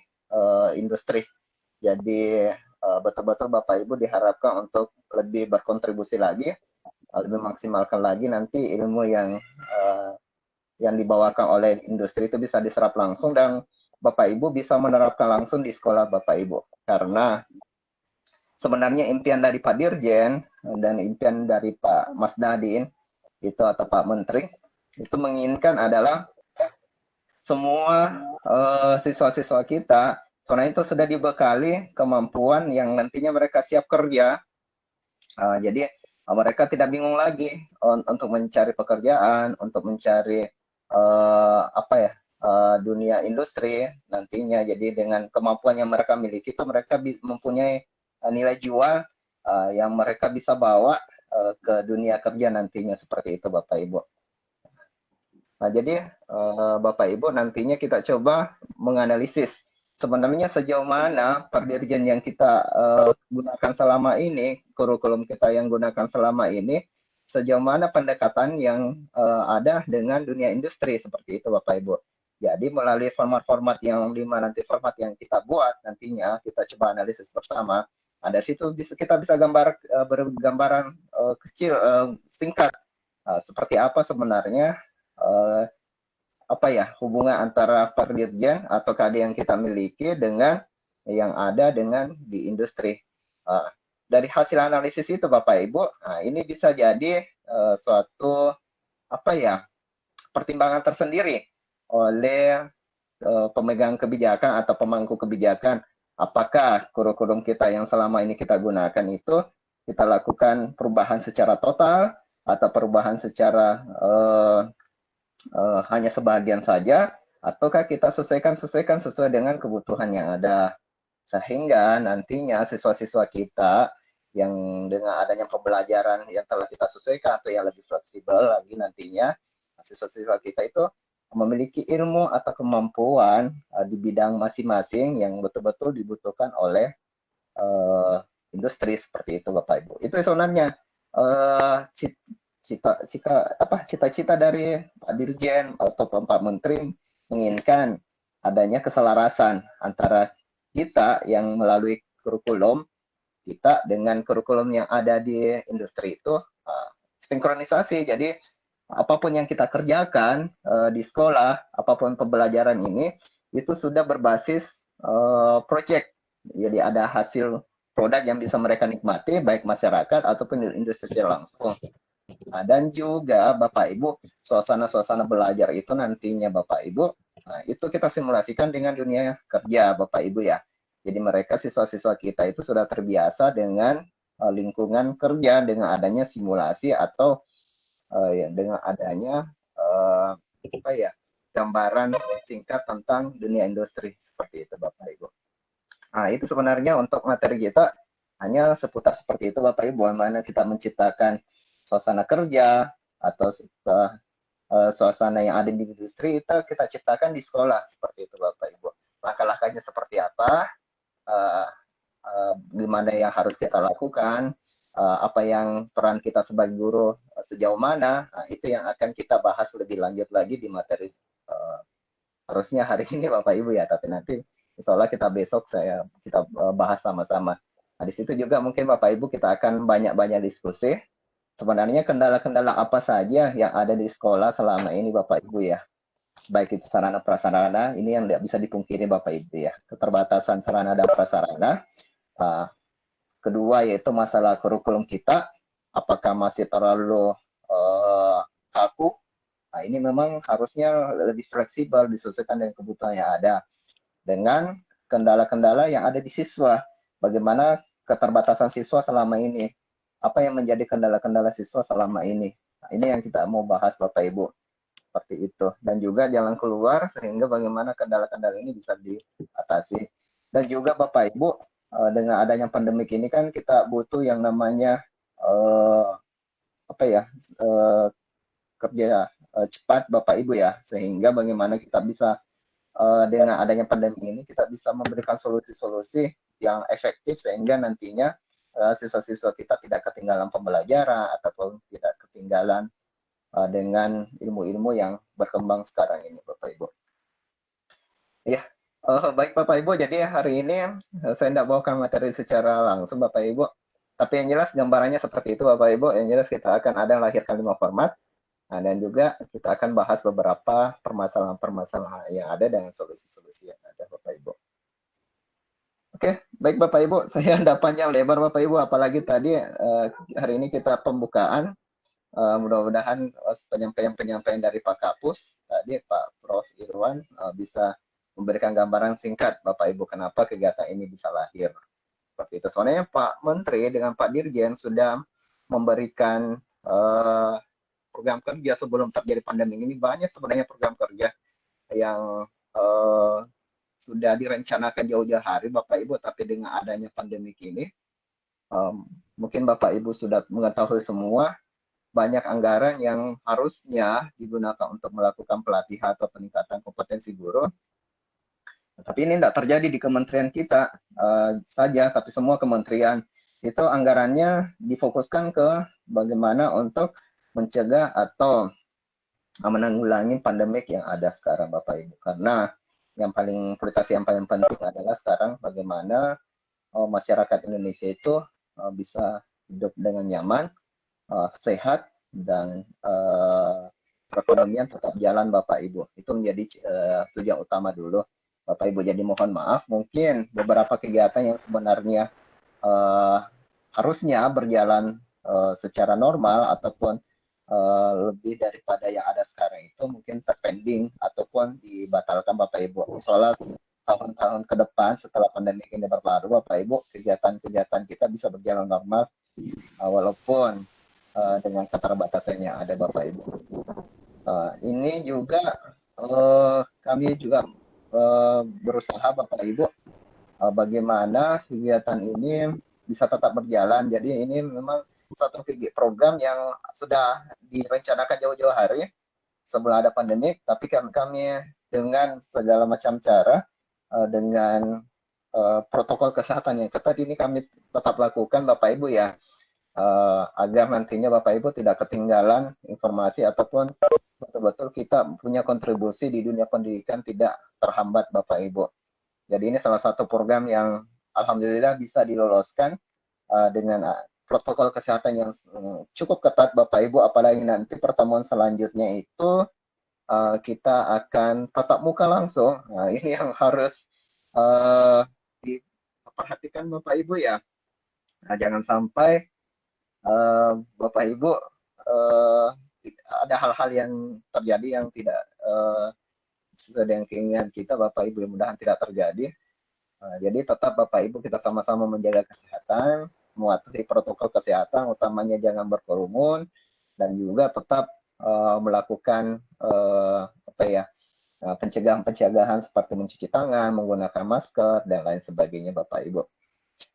industri. Jadi betul-betul Bapak Ibu diharapkan untuk lebih berkontribusi lagi, lebih maksimalkan lagi nanti ilmu yang dibawakan oleh industri itu bisa diserap langsung dan Bapak Ibu bisa menerapkan langsung di sekolah Bapak Ibu. Karena sebenarnya impian dari Pak Dirjen dan impian dari Pak Mas Nadin itu atau Pak Menteri itu menginginkan adalah semua siswa-siswa kita sebenarnya itu sudah dibekali kemampuan yang nantinya mereka siap kerja. Jadi mereka tidak bingung lagi untuk mencari pekerjaan, untuk mencari dunia industri nantinya. Jadi dengan kemampuan yang mereka miliki itu mereka mempunyai nilai jual yang mereka bisa bawa ke dunia kerja nantinya, seperti itu Bapak Ibu. Nah, jadi Bapak Ibu nantinya kita coba menganalisis sebenarnya sejauh mana Perdirjen yang kita gunakan selama ini, kurikulum kita yang gunakan selama ini, sejauh mana pendekatan yang ada dengan dunia industri, seperti itu Bapak Ibu. Jadi melalui format-format yang 5 nanti format yang kita buat nantinya kita coba analisis bersama. Nah, dari situ kita bisa bergambaran kecil singkat seperti apa sebenarnya hubungan antara Perdirjen atau KD yang kita miliki dengan yang ada dengan di industri. Dari hasil analisis itu Bapak Ibu, ini bisa jadi suatu pertimbangan tersendiri oleh pemegang kebijakan atau pemangku kebijakan, apakah kurikulum kita yang selama ini kita gunakan itu kita lakukan perubahan secara total atau perubahan secara hanya sebagian saja, ataukah kita sesuaikan sesuai dengan kebutuhan yang ada, sehingga nantinya siswa-siswa kita yang dengan adanya pembelajaran yang telah kita sesuaikan atau yang lebih fleksibel lagi nantinya, siswa-siswa kita itu memiliki ilmu atau kemampuan di bidang masing-masing yang betul-betul dibutuhkan oleh industri seperti itu, Bapak Ibu. Itu sebenarnya cita-cita dari Pak Dirjen atau Pak Menteri menginginkan adanya keselarasan antara kita yang melalui kurikulum kita dengan kurikulum yang ada di industri itu sinkronisasi. Jadi apapun yang kita kerjakan di sekolah, apapun pembelajaran ini, itu sudah berbasis project. Jadi ada hasil produk yang bisa mereka nikmati, baik masyarakat ataupun industri langsung. Nah, dan juga Bapak Ibu, suasana-suasana belajar itu nantinya Bapak Ibu, itu kita simulasikan dengan dunia kerja Bapak Ibu ya. Jadi mereka siswa-siswa kita itu sudah terbiasa dengan lingkungan kerja dengan adanya simulasi atau dengan adanya gambaran singkat tentang dunia industri seperti itu Bapak Ibu. Nah, itu sebenarnya untuk materi kita hanya seputar seperti itu Bapak Ibu, bagaimana kita menciptakan suasana kerja atau suasana yang ada di industri itu kita ciptakan di sekolah seperti itu Bapak Ibu. Langkah-langkahnya seperti apa, gimana yang harus kita lakukan, apa yang peran kita sebagai guru sejauh mana, itu yang akan kita bahas lebih lanjut lagi di materi harusnya hari ini Bapak Ibu ya, tapi nanti insya Allah kita besok kita bahas sama-sama. Nah, di situ juga mungkin Bapak Ibu kita akan banyak-banyak diskusi. Sebenarnya kendala-kendala apa saja yang ada di sekolah selama ini Bapak Ibu ya. Baik itu sarana prasarana, ini yang tidak bisa dipungkiri Bapak Ibu ya. Keterbatasan sarana dan prasarana. Kedua yaitu masalah kurikulum kita, apakah masih terlalu kaku. Nah, ini memang harusnya lebih fleksibel disesuaikan dengan kebutuhan yang ada. Dengan kendala-kendala yang ada di siswa, bagaimana keterbatasan siswa selama ini, apa yang menjadi kendala-kendala siswa selama ini. Nah, ini yang kita mau bahas Bapak Ibu, seperti itu. Dan juga jalan keluar sehingga bagaimana kendala-kendala ini bisa diatasi. Dan juga Bapak Ibu, dengan adanya pandemik ini kan kita butuh yang namanya kerja cepat Bapak Ibu ya, sehingga bagaimana kita bisa dengan adanya pandemi ini kita bisa memberikan solusi-solusi yang efektif sehingga nantinya siswa-siswa kita tidak ketinggalan pembelajaran ataupun tidak ketinggalan dengan ilmu-ilmu yang berkembang sekarang ini Bapak Ibu. Ya, baik Bapak Ibu, jadi hari ini saya tidak bawakan materi secara langsung Bapak Ibu, tapi yang jelas gambarannya seperti itu Bapak Ibu. Yang jelas kita akan ada melahirkan 5 format. Nah, dan juga kita akan bahas beberapa permasalahan-permasalahan yang ada dengan solusi-solusi yang ada Bapak Ibu. Oke, baik Bapak Ibu, saya tidak panjang lebar Bapak Ibu, apalagi tadi hari ini kita pembukaan, mudah-mudahan penyampaian dari Pak Kapus, tadi Pak Prof. Irwan bisa memberikan gambaran singkat Bapak Ibu kenapa kegiatan ini bisa lahir. Seperti itu, soalnya Pak Menteri dengan Pak Dirjen sudah memberikan program kerja sebelum terjadi pandemi ini. Banyak sebenarnya program kerja yang sudah direncanakan jauh-jauh hari Bapak Ibu, tapi dengan adanya pandemi ini mungkin Bapak Ibu sudah mengetahui semua, banyak anggaran yang harusnya digunakan untuk melakukan pelatihan atau peningkatan kompetensi guru, tapi ini tidak terjadi di kementerian kita saja, tapi semua kementerian itu anggarannya difokuskan ke bagaimana untuk mencegah atau menanggulangi pandemik yang ada sekarang Bapak Ibu. Karena yang paling prioritas yang paling penting adalah sekarang bagaimana masyarakat Indonesia itu bisa hidup dengan nyaman, sehat, dan perekonomian tetap jalan Bapak Ibu. Itu menjadi tujuan utama dulu Bapak Ibu. Jadi mohon maaf, mungkin beberapa kegiatan yang sebenarnya harusnya berjalan secara normal ataupun lebih daripada yang ada sekarang itu mungkin terpending ataupun dibatalkan Bapak Ibu. Insya tahun-tahun ke depan setelah pandemi ini berlalu Bapak Ibu, kegiatan-kegiatan kita bisa berjalan normal walaupun dengan keterbatasan yang ada Bapak Ibu. Ini juga kami juga berusaha Bapak Ibu bagaimana kegiatan ini bisa tetap berjalan. Jadi ini memang satu program yang sudah direncanakan jauh-jauh hari sebelum ada pandemi, tapi kami dengan segala macam cara dengan protokol kesehatan yang ketat ini kami tetap lakukan Bapak Ibu ya, agar nantinya Bapak Ibu tidak ketinggalan informasi ataupun betul-betul kita punya kontribusi di dunia pendidikan tidak terhambat Bapak Ibu. Jadi ini salah satu program yang alhamdulillah bisa diloloskan dengan protokol kesehatan yang cukup ketat Bapak Ibu, apalagi nanti pertemuan selanjutnya itu kita akan tatap muka langsung. Nah, ini yang harus diperhatikan Bapak Ibu ya. Nah, jangan sampai Bapak Ibu ada hal-hal yang terjadi yang tidak sesuai dengan keinginan kita Bapak Ibu, mudah-mudahan tidak terjadi. Jadi tetap Bapak Ibu kita sama-sama menjaga kesehatan, mematuhi protokol kesehatan, utamanya jangan berkerumun, dan juga tetap melakukan pencegahan seperti mencuci tangan, menggunakan masker, dan lain sebagainya Bapak Ibu.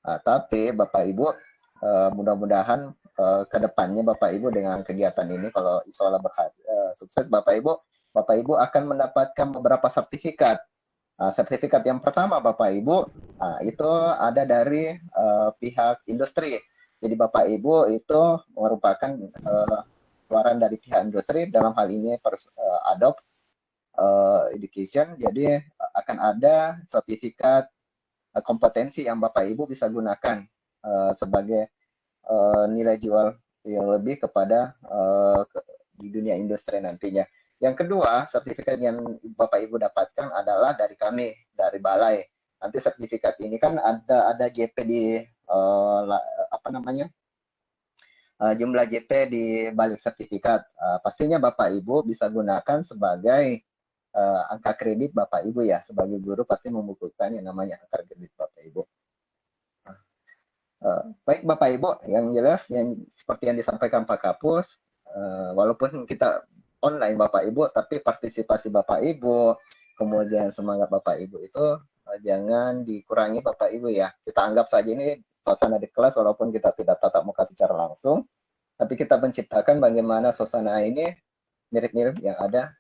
Tapi Bapak Ibu mudah-mudahan ke depannya Bapak Ibu dengan kegiatan ini, kalau insya Allah sukses Bapak Ibu akan mendapatkan beberapa sertifikat. Sertifikat yang pertama Bapak Ibu itu ada dari pihak industri. Jadi Bapak Ibu itu merupakan keluaran dari pihak industri, dalam hal ini Adobe Education. Jadi akan ada sertifikat kompetensi yang Bapak Ibu bisa gunakan sebagai nilai jual yang lebih kepada di dunia industri nantinya. Yang kedua, sertifikat yang Bapak Ibu dapatkan adalah dari kami, dari Balai. Nanti sertifikat ini kan ada JP di jumlah JP di balik sertifikat. Pastinya Bapak Ibu bisa gunakan sebagai angka kredit Bapak Ibu ya. Sebagai guru pasti membutuhkan yang namanya angka kredit Bapak Ibu. Baik Bapak Ibu, yang jelas yang seperti yang disampaikan Pak Kapus, walaupun kita online Bapak Ibu, tapi partisipasi Bapak Ibu, kemudian semangat Bapak Ibu itu jangan dikurangi Bapak Ibu ya. Kita anggap saja ini suasana di kelas, walaupun kita tidak tatap muka secara langsung, tapi kita menciptakan bagaimana suasana ini mirip-mirip yang ada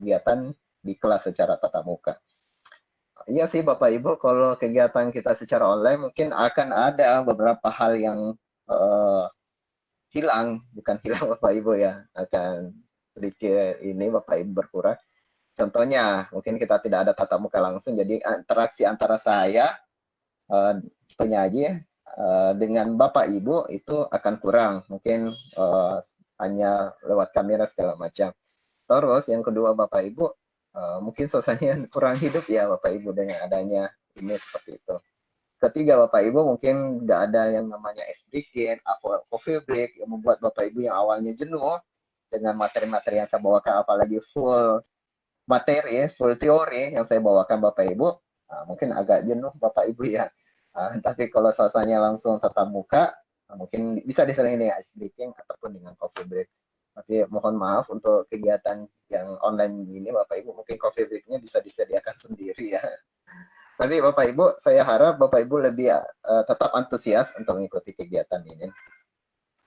kegiatan di kelas secara tatap muka. Iya sih Bapak Ibu, kalau kegiatan kita secara online mungkin akan ada beberapa hal yang hilang, bukan hilang Bapak Ibu ya, akan sedikit ini Bapak Ibu berkurang. Contohnya, mungkin kita tidak ada tatap muka langsung, jadi interaksi antara saya, penyaji, dengan Bapak Ibu itu akan kurang, mungkin hanya lewat kamera segala macam. Terus yang kedua Bapak Ibu, mungkin suasananya kurang hidup ya Bapak Ibu dengan adanya ini seperti itu. Ketiga Bapak Ibu mungkin tidak ada yang namanya ice breaking, coffee break yang membuat Bapak Ibu yang awalnya jenuh dengan materi-materi yang saya bawakan, apalagi full materi, full teori yang saya bawakan Bapak Ibu, mungkin agak jenuh Bapak Ibu ya. Tapi kalau suasananya langsung tatap muka, mungkin bisa diselingi dengan ice breaking ataupun dengan coffee break. Tapi mohon maaf untuk kegiatan yang online ini Bapak Ibu, mungkin coffee break-nya bisa disediakan sendiri ya. Tapi Bapak Ibu, saya harap Bapak Ibu lebih tetap antusias untuk mengikuti kegiatan ini.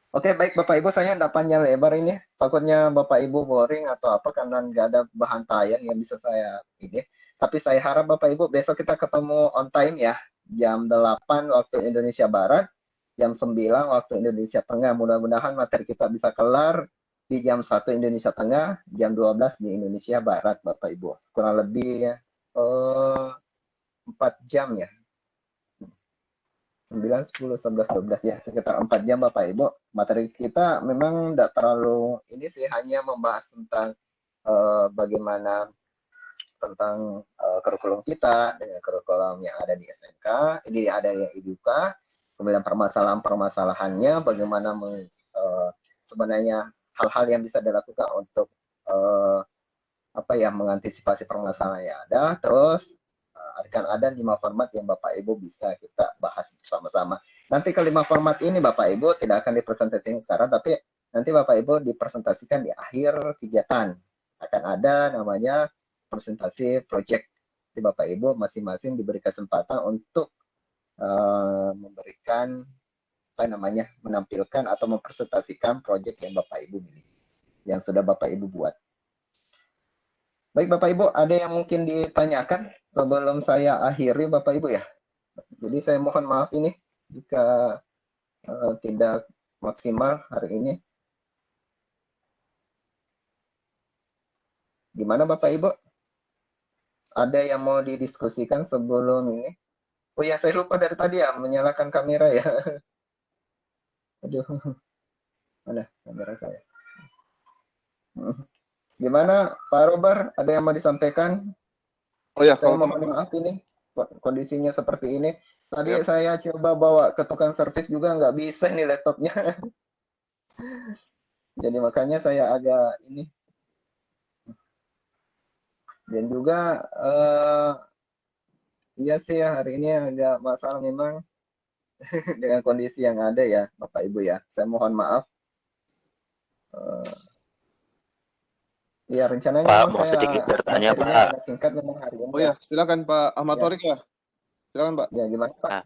Oke, baik Bapak Ibu, saya tidak panjang lebar ini. Takutnya Bapak Ibu boring atau apa karena nggak ada bahan tayang yang bisa saya ini. Tapi saya harap Bapak Ibu besok kita ketemu on time ya. Jam 8 waktu Indonesia Barat, jam 9 waktu Indonesia Tengah. Mudah-mudahan materi kita bisa kelar di jam 1 Indonesia Tengah, jam 12 di Indonesia Barat Bapak Ibu. Kurang lebih 4 jam ya. 9, 10, 11, 12 ya, sekitar 4 jam Bapak Ibu. Materi kita memang tidak terlalu ini sih, hanya membahas tentang bagaimana tentang kurikulum kita dengan kurikulum yang ada di SMK, ini ada yang IDUKA, kemudian permasalahan-permasalahannya, bagaimana sebenarnya hal-hal yang bisa dilakukan untuk mengantisipasi permasalahan yang ada, terus akan ada 5 format yang Bapak Ibu bisa kita bahas bersama-sama. nanti kelima format ini Bapak Ibu tidak akan dipresentasikan sekarang, tapi nanti Bapak Ibu dipresentasikan di akhir kegiatan. Akan ada namanya presentasi project. Di Bapak Ibu masing-masing diberi kesempatan untuk memberikan menampilkan atau mempresentasikan project yang Bapak Ibu miliki, yang sudah Bapak Ibu buat. Baik Bapak Ibu, ada yang mungkin ditanyakan sebelum saya akhiri Bapak Ibu ya? Jadi saya mohon maaf ini jika tidak maksimal hari ini. Gimana Bapak Ibu? Ada yang mau didiskusikan sebelum ini? Oh ya, saya lupa dari tadi ya, menyalakan kamera ya. Aduh, mana kamera saya? Gimana Pak Robar, ada yang mau disampaikan? Oh ya, Saya kalau mohon maaf ini, kondisinya seperti ini. Tadi Yap. saya coba bawa ke tukang servis juga nggak bisa ini laptopnya. Jadi makanya saya agak ini. Dan juga iya sih ya, hari ini agak masalah memang dengan kondisi yang ada ya Bapak Ibu ya. Saya mohon maaf. Ya rencananya Pak, memang mau saya sedikit bertanya, materinya Pak. agak singkat memang hari ini Oh ya. ya, silakan Pak Ahmad Ya. Thorik ya. Silakan Pak. Ya gimana Pak? Nah,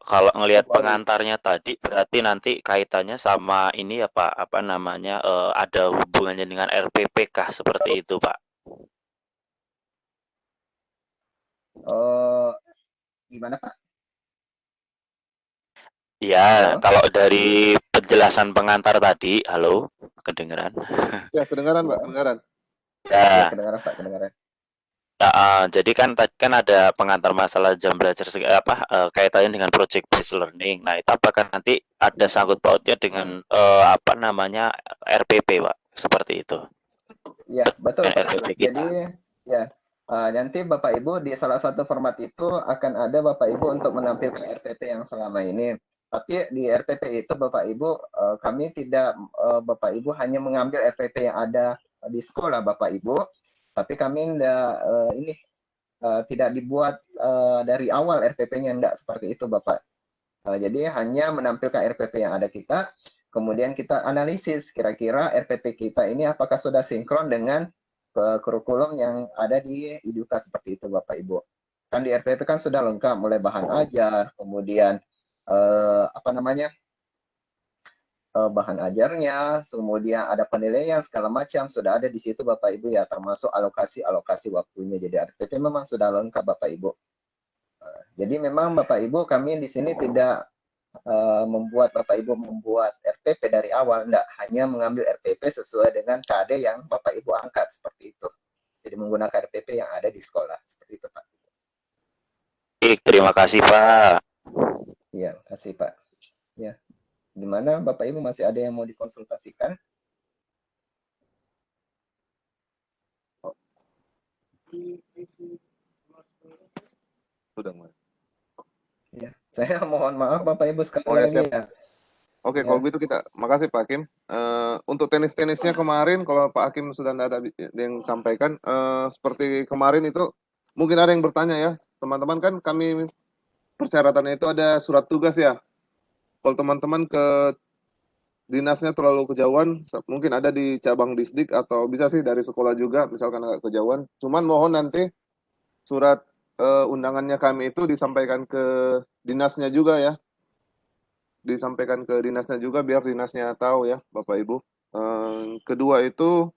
kalau ngelihat Baru. pengantarnya tadi, berarti nanti kaitannya sama ini ya Pak, apa namanya, ada hubungannya dengan RPP kah seperti itu Pak? Gimana Pak? Ya, Halo? kalau dari penjelasan pengantar tadi, halo, kedengeran? Ya, kedengaran Pak, Ya. kedengaran. Ya, Ya, kedengaran Pak, kedengaran. jadi kan tadi kan ada pengantar masalah jam belajar kaitannya dengan project based learning. Nah, itu apakah nanti ada sangkut pautnya dengan apa namanya RPP, Pak? Seperti itu. Ya, betul Dengan Pak. RPP kita. Jadi ya nanti Bapak Ibu di salah satu format itu akan ada Bapak Ibu untuk menampilkan RPP yang selama ini. Tapi di RPP itu Bapak Ibu kami tidak Bapak Ibu hanya mengambil RPP yang ada di sekolah Bapak Ibu, tapi kami tidak dibuat dari awal RPP-nya enggak seperti itu Bapak. Jadi hanya menampilkan RPP yang ada kita, kemudian kita analisis kira-kira RPP kita ini apakah sudah sinkron dengan kurikulum yang ada di IDUKA seperti itu Bapak Ibu. Kan di RPP kan sudah lengkap mulai bahan ajar, kemudian bahan ajarnya, kemudian ada penilaian segala macam sudah ada di situ Bapak Ibu ya, termasuk alokasi waktunya. Jadi RPP memang sudah lengkap Bapak Ibu. Jadi memang Bapak Ibu kami di sini tidak membuat Bapak Ibu membuat RPP dari awal, enggak, hanya mengambil RPP sesuai dengan KD yang Bapak Ibu angkat seperti itu. Jadi menggunakan RPP yang ada di sekolah seperti itu Pak. Terima kasih Pak. Iya, kasih Pak. Ya, gimana Bapak Ibu masih ada yang mau dikonsultasikan? Sudah mulai. Ya, saya mohon maaf Bapak Ibu sekali Oh ya, lagi siap. ya. Oke, Ya. kalau gitu kita makasih Pak Hakim. Untuk tenis-tenisnya kemarin, kalau Pak Hakim sudah tidak ada yang sampaikan, seperti kemarin itu mungkin ada yang bertanya ya, teman-teman kan kami persyaratannya itu ada surat tugas ya. Kalau teman-teman ke dinasnya terlalu kejauhan, mungkin ada di cabang disdik atau bisa sih dari sekolah juga, misalkan agak kejauhan. Cuman mohon nanti surat undangannya kami itu disampaikan ke dinasnya juga ya. Disampaikan ke dinasnya juga biar dinasnya tahu ya Bapak Ibu. Kedua itu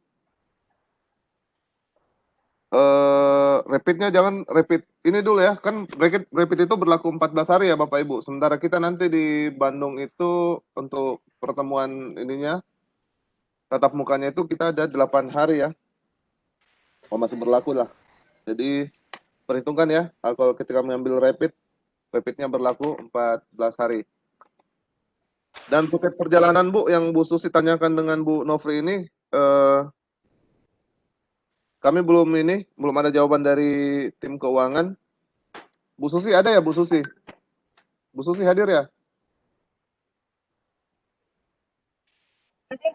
rapidnya jangan rapid ini dulu ya, kan rapid itu berlaku 14 hari ya Bapak Ibu. Sementara kita nanti di Bandung itu untuk pertemuan ininya tatap mukanya itu kita ada 8 hari ya. Oh, masih berlaku lah. Jadi perhitungkan ya, kalau ketika mengambil rapidnya berlaku 14 hari. Dan tiket perjalanan Bu, yang Bu Susi tanyakan dengan Bu Nofri ini, kami belum ada jawaban dari tim keuangan. Bu Susi ada ya Bu Susi? Bu Susi hadir ya?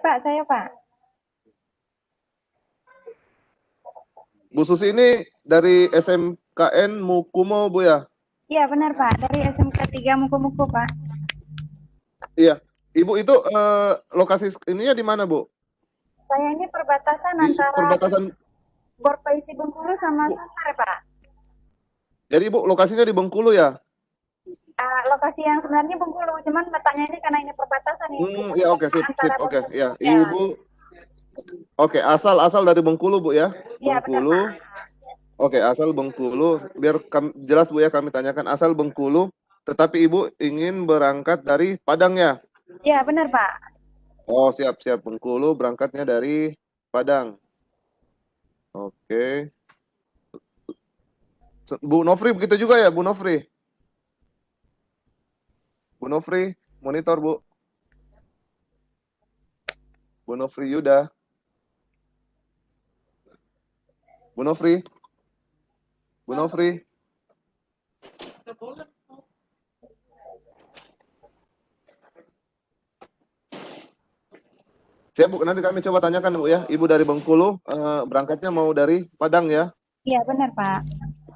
Saya Pak. Bu Susi ini dari SMKN Mukumo Bu ya? Iya benar Pak, dari SMK 3 Muko-Muko Pak. Iya. Ibu itu lokasi ininya di mana, Bu? Saya ini perbatasan Di antara perbatasan. Borpaisi Bengkulu sama Bu. Sumbar Pak. Jadi Ibu lokasinya di Bengkulu ya? Lokasi yang sebenarnya Bengkulu, cuman letaknya ini karena ini perbatasan ya. Ya oke, sip, Antara oke, Bengkulu, ya. ya. Ibu, oke, asal dari Bengkulu Bu ya? Iya benar Bengkulu. Pak. Oke, asal Bengkulu. Biar jelas Bu ya, kami tanyakan asal Bengkulu, tetapi Ibu ingin berangkat dari Padang ya? Iya benar Pak. Oh siap, Bengkulu berangkatnya dari Padang. Oke. Bu Nofri begitu juga ya, Bu Nofri? Bu Nofri, monitor Bu. Bu Nofri Yuda. Bu Nofri. Bu Nofri. Siap Bu, nanti kami coba tanyakan Bu ya. Ibu dari Bengkulu, berangkatnya mau dari Padang ya? Iya benar Pak.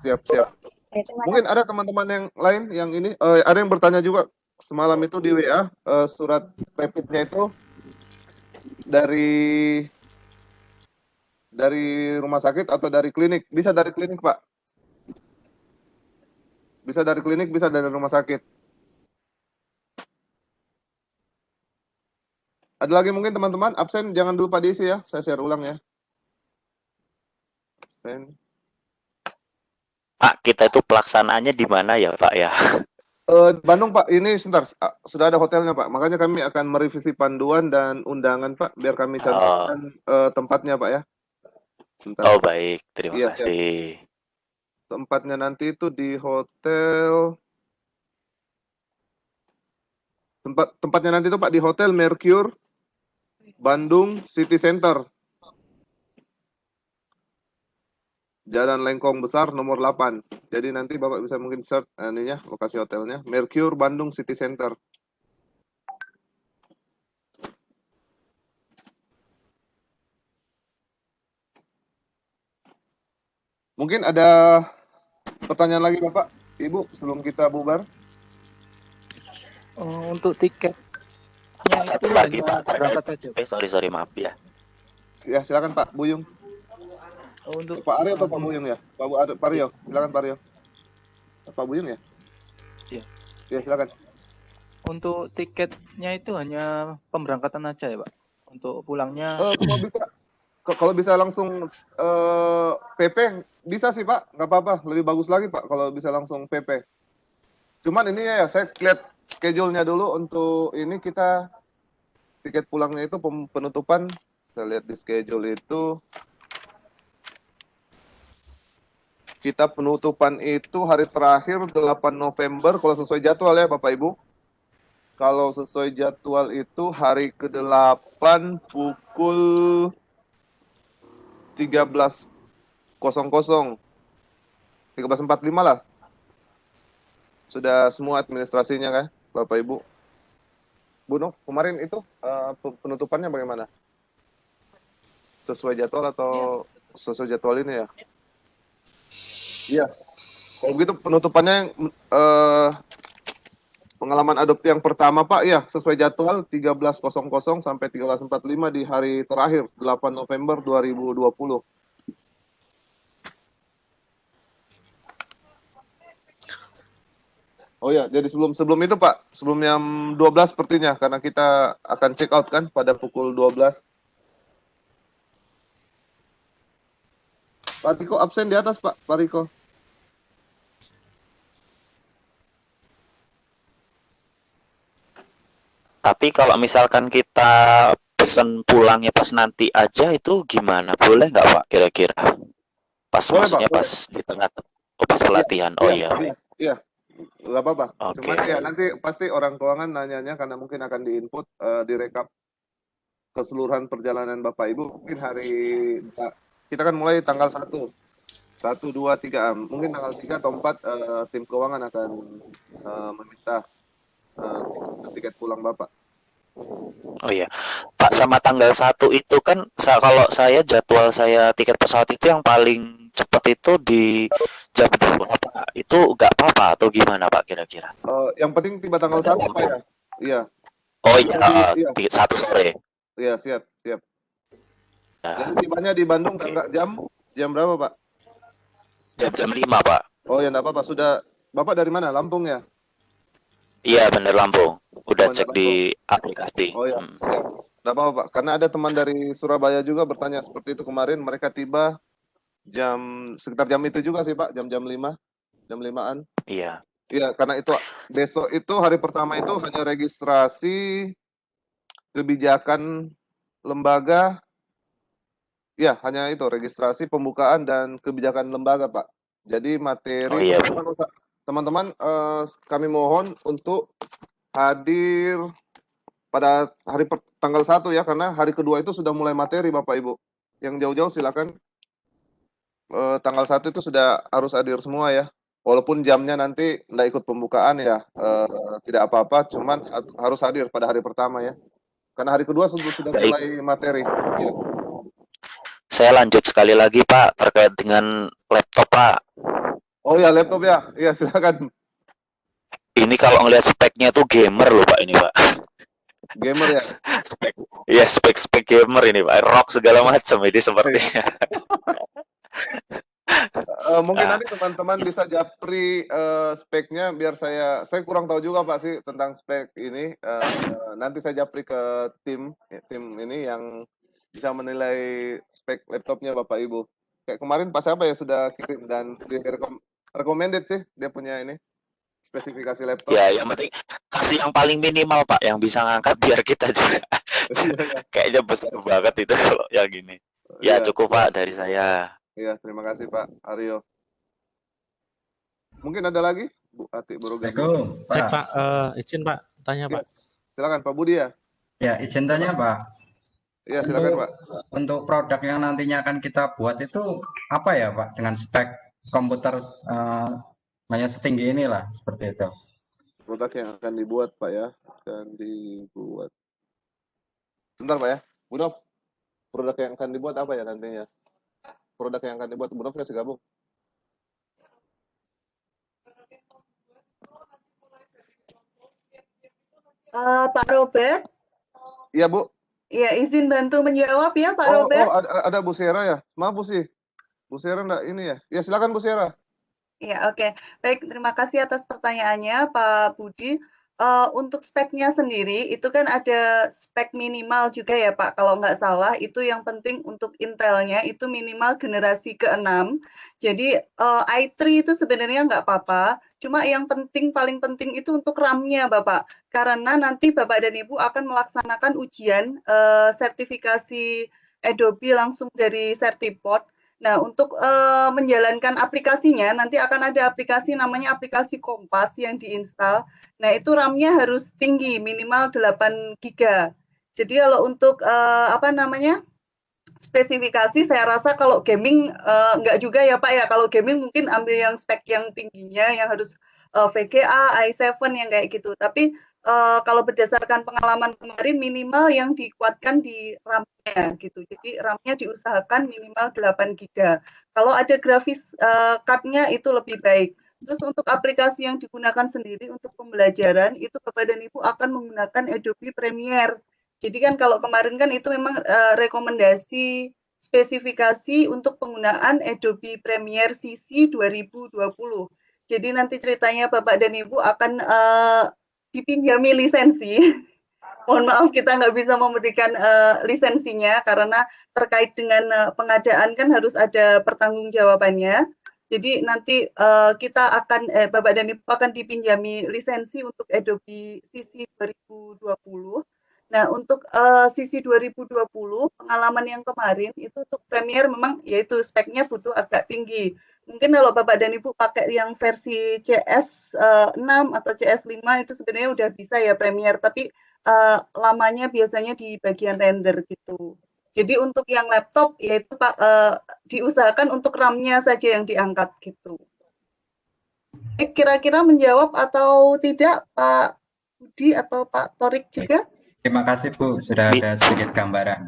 Siap. Oke, terima Mungkin kasih. ada teman-teman yang lain yang ini, ada yang bertanya juga semalam itu di WA, surat rapidnya itu dari rumah sakit atau dari klinik? Bisa dari klinik Pak. Bisa dari klinik, bisa dari rumah sakit. Ada lagi mungkin teman-teman absen, jangan lupa diisi ya. Saya share ulang ya. Absen. Pak, kita itu pelaksanaannya di mana ya Pak ya? Bandung Pak, ini sebentar, sudah ada hotelnya Pak. Makanya kami akan merevisi panduan dan undangan Pak, biar kami cantumkan tempatnya Pak ya. Sebentar. Oh baik, terima kasih. Siap. Tempatnya nanti itu di hotel. Tempatnya nanti itu Pak di Hotel Mercure Bandung City Center. Jalan Lengkong Besar nomor 8. Jadi nanti Bapak bisa mungkin search ininya, lokasi hotelnya Mercure Bandung City Center. Mungkin ada pertanyaan lagi Bapak, Ibu sebelum kita bubar? Untuk tiket Satu lagi Pak. Sorry maaf ya. Ya silakan Pak Buyung. Untuk Pak Aryo atau Pak Buyung ya? Pak Rio, silakan Pak Rio. Pak Buyung ya? Iya. Ya silakan. Untuk tiketnya itu hanya pemberangkatan aja ya Pak. Untuk pulangnya. Kalau bisa langsung PP bisa sih Pak, nggak apa-apa. Lebih bagus lagi Pak kalau bisa langsung PP. Cuman ini ya saya lihat schedule-nya dulu untuk ini kita tiket pulangnya itu penutupan. Saya lihat di schedule itu kita penutupan itu hari terakhir 8 November kalau sesuai jadwal ya Bapak Ibu. Kalau sesuai jadwal itu hari ke-8 pukul 13.00. 13.45 lah. Sudah semua administrasinya kan Bapak Ibu. Bu Noh, kemarin itu penutupannya bagaimana? Sesuai jadwal atau sesuai jadwal ini ya? Iya. Kalau begitu penutupannya pengalaman adopsi yang pertama Pak ya sesuai jadwal 13.00 sampai 13.45 di hari terakhir 8 November 2020. Oh ya, jadi sebelum itu Pak, sebelum jam 12 sepertinya karena kita akan check out kan pada pukul 12. Pak Riko absen di atas Pak Riko. Tapi kalau misalkan kita pesan pulangnya pas nanti aja itu gimana? Boleh nggak Pak kira-kira? Pas boleh, maksudnya Pak, pas di tengah pas pelatihan. Iya. Nggak apa-apa. Oke. Cuman ya nanti pasti orang keuangan nanyanya karena mungkin akan diinput direkap keseluruhan perjalanan Bapak Ibu mungkin hari kita kan mulai tanggal 1, 2, 3 mungkin tanggal 3 atau 4 tim keuangan akan meminta tiket pulang Bapak. Oh iya, Pak, sama tanggal 1 itu kan kalau saya jadwal saya tiket pesawat itu yang paling cepat itu di jam berapa, Pak? Itu nggak apa-apa atau gimana, Pak, kira-kira? Yang penting tiba tanggal Ada 1 Pak ya. Iya. Oh Jadi iya, iya, tiket 1 sore. iya siap, siap. Jadi Ya, tibanya di Bandung oke. jam berapa Pak? Jam 5, Pak. Oh ya enggak apa-apa. Sudah Bapak dari mana? Lampung ya? Iya, bener Lampung. Udah Oh, cek Bandar Lampung. di aplikasi. Oh ya, siap. Enggak apa-apa Pak. Karena ada teman dari Surabaya juga bertanya seperti itu kemarin. Mereka tiba sekitar jam itu juga sih Pak, jam 5, jam 5-an. Iya. Iya, karena itu besok itu hari pertama itu hanya registrasi kebijakan lembaga. Ya, hanya itu registrasi pembukaan dan kebijakan lembaga, Pak. Jadi Oh materi iya, teman-teman kami mohon untuk hadir pada tanggal 1 ya, karena hari kedua itu sudah mulai materi Bapak Ibu. Yang jauh-jauh silakan tanggal 1 itu sudah harus hadir semua ya. Walaupun jamnya nanti enggak ikut pembukaan ya, tidak apa-apa, cuman harus hadir pada hari pertama ya. Karena hari kedua sudah baik. mulai materi. Ya. Saya lanjut sekali lagi, Pak, terkait dengan laptop, Pak. Oh ya, laptop ya. Iya, silakan. Ini kalau ngelihat speknya tuh gamer loh, Pak, ini, Pak. Gamer ya? Iya, spek gamer ini, Pak. Rock segala macam ini sepertinya. Mungkin nanti teman-teman bisa japri speknya biar saya kurang tahu juga Pak sih tentang spek ini. Nanti saya japri ke tim ini yang bisa menilai spek laptopnya Bapak Ibu. Kayak kemarin Pak siapa ya sudah kirim dan recommended sih dia punya ini spesifikasi laptop. Ya, yang penting kasih yang paling minimal, Pak, yang bisa ngangkat biar kita juga. Kayaknya besar banget itu kalau yang gini. Ya, cukup Pak dari saya. Iya, terima kasih Pak Aryo. Mungkin ada lagi Bu Ati Borogan. Pak, izin Pak tanya Pak. Silakan Pak Budi ya. Ya, izin tanya Pak. Iya, silakan Pak. Untuk produk yang nantinya akan kita buat itu apa ya Pak dengan spek komputer hanya setinggi inilah seperti itu. Produk yang akan dibuat Pak ya, akan dibuat. Sebentar Pak ya, Bu Nov. Produk yang akan dibuat apa ya nantinya? Produk yang akan dibuat Bu Nov kasih gabung. Pak Robert. Iya Bu. Ya, izin bantu menjawab ya Pak Robert. Oh, ada Bu Sera ya. Maaf Bu sih. Bu Sera enggak ini ya. Ya silakan Bu Sera. Ya, oke. Baik, terima kasih atas pertanyaannya Pak Budi. Untuk speknya sendiri itu kan ada spek minimal juga ya Pak, kalau nggak salah itu yang penting untuk Intelnya itu minimal generasi ke-6. Jadi i3 itu sebenarnya nggak apa-apa, cuma yang paling penting itu untuk RAM-nya Bapak, karena nanti Bapak dan Ibu akan melaksanakan ujian sertifikasi Adobe langsung dari Certiport. Nah, untuk menjalankan aplikasinya, nanti akan ada aplikasi namanya aplikasi Kompas yang diinstal. Nah, itu RAM-nya harus tinggi, minimal 8 GB. Jadi kalau untuk spesifikasi, saya rasa kalau gaming enggak juga ya Pak ya. Kalau gaming mungkin ambil yang spek yang tingginya, yang harus VGA, i7 yang kayak gitu. Tapi kalau berdasarkan pengalaman kemarin minimal yang dikuatkan di RAM-nya gitu. Jadi RAM-nya diusahakan minimal 8 GB. Kalau ada grafis card-nya itu lebih baik. Terus untuk aplikasi yang digunakan sendiri untuk pembelajaran itu Bapak dan Ibu akan menggunakan Adobe Premiere. Jadi kan kalau kemarin kan itu memang rekomendasi spesifikasi untuk penggunaan Adobe Premiere CC 2020. Jadi nanti ceritanya Bapak dan Ibu akan dipinjami lisensi. Mohon maaf kita nggak bisa memberikan lisensinya karena terkait dengan pengadaan kan harus ada pertanggungjawabannya. Jadi nanti kita akan Bapak dan Ibu akan dipinjami lisensi untuk Adobe CC 2020. Nah, untuk CC 2020 pengalaman yang kemarin itu untuk Premiere memang yaitu speknya butuh agak tinggi. Mungkin kalau Bapak dan Ibu pakai yang versi CS 6 atau CS 5 itu sebenarnya udah bisa ya Premiere, tapi lamanya biasanya di bagian render gitu. Jadi untuk yang laptop yaitu Pak diusahakan untuk RAM-nya saja yang diangkat gitu. Kira-kira menjawab atau tidak Pak Budi atau Pak Torik juga? Terima kasih Bu, sudah ada sedikit gambaran.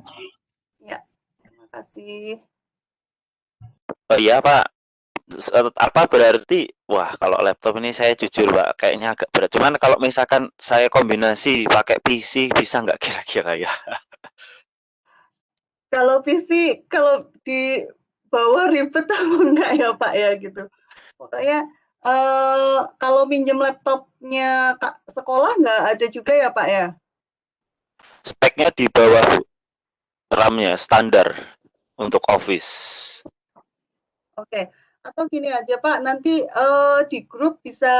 Ya, terima kasih. Oh iya Pak, apa berarti, wah kalau laptop ini saya jujur Pak, kayaknya agak berat. Cuman kalau misalkan saya kombinasi pakai PC bisa nggak kira-kira ya? Kalau PC, kalau di bawah ribet apa enggak ya Pak ya gitu. Pokoknya kalau minjem laptopnya sekolah nggak ada juga ya Pak ya? Speknya di bawah RAM-nya standar untuk Office. Oke, atau gini aja Pak, nanti di grup bisa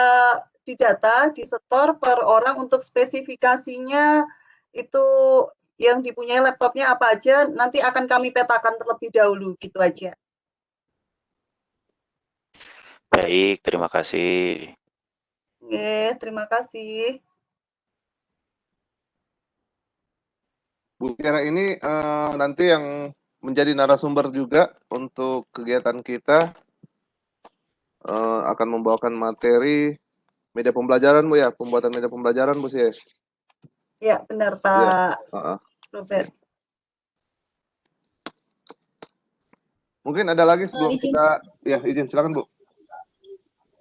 didata, disetor per orang untuk spesifikasinya itu yang dipunyai laptopnya apa aja, nanti akan kami petakan terlebih dahulu, gitu aja. Baik, terima kasih. Oke, terima kasih. Bu Tiara ini nanti yang menjadi narasumber juga untuk kegiatan kita akan membawakan materi media pembelajaran Bu ya, pembuatan media pembelajaran Bu sih. Ya, benar Pak Robert. Mungkin ada lagi sebelum kita, ya izin silakan Bu.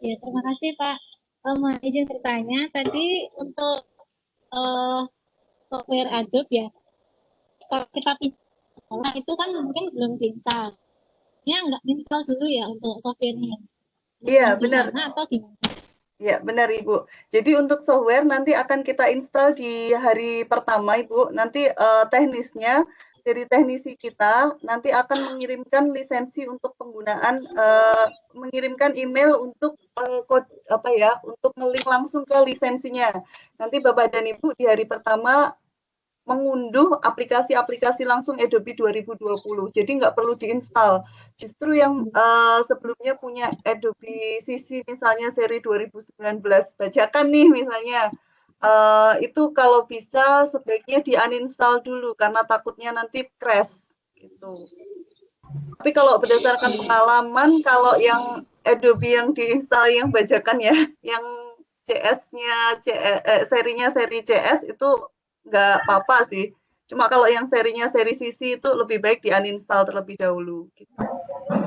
Ya, terima kasih Pak. Mohon izin bertanya, tadi untuk software Adobe ya, kalau kita pindah itu kan mungkin belum diinstal. Ya, nggak install dulu ya untuk softwarenya. Iya, benar. Atau gimana? Ya, benar Ibu. Jadi untuk software nanti akan kita install di hari pertama Ibu. Nanti teknisnya dari teknisi kita nanti akan mengirimkan lisensi untuk penggunaan, mengirimkan email untuk untuk ngelink langsung ke lisensinya. Nanti Bapak dan Ibu di hari pertama mengunduh aplikasi-aplikasi langsung Adobe 2020. Jadi nggak perlu diinstal. Justru yang sebelumnya punya Adobe CC misalnya seri 2019 bajakan nih misalnya, itu kalau bisa sebaiknya di-uninstall dulu karena takutnya nanti crash gitu. Tapi kalau berdasarkan pengalaman, kalau yang Adobe yang diinstal yang bajakan ya, yang CS-nya, serinya seri CS itu nggak apa-apa sih. Cuma kalau yang serinya seri CC itu lebih baik di-uninstall terlebih dahulu. Gitu.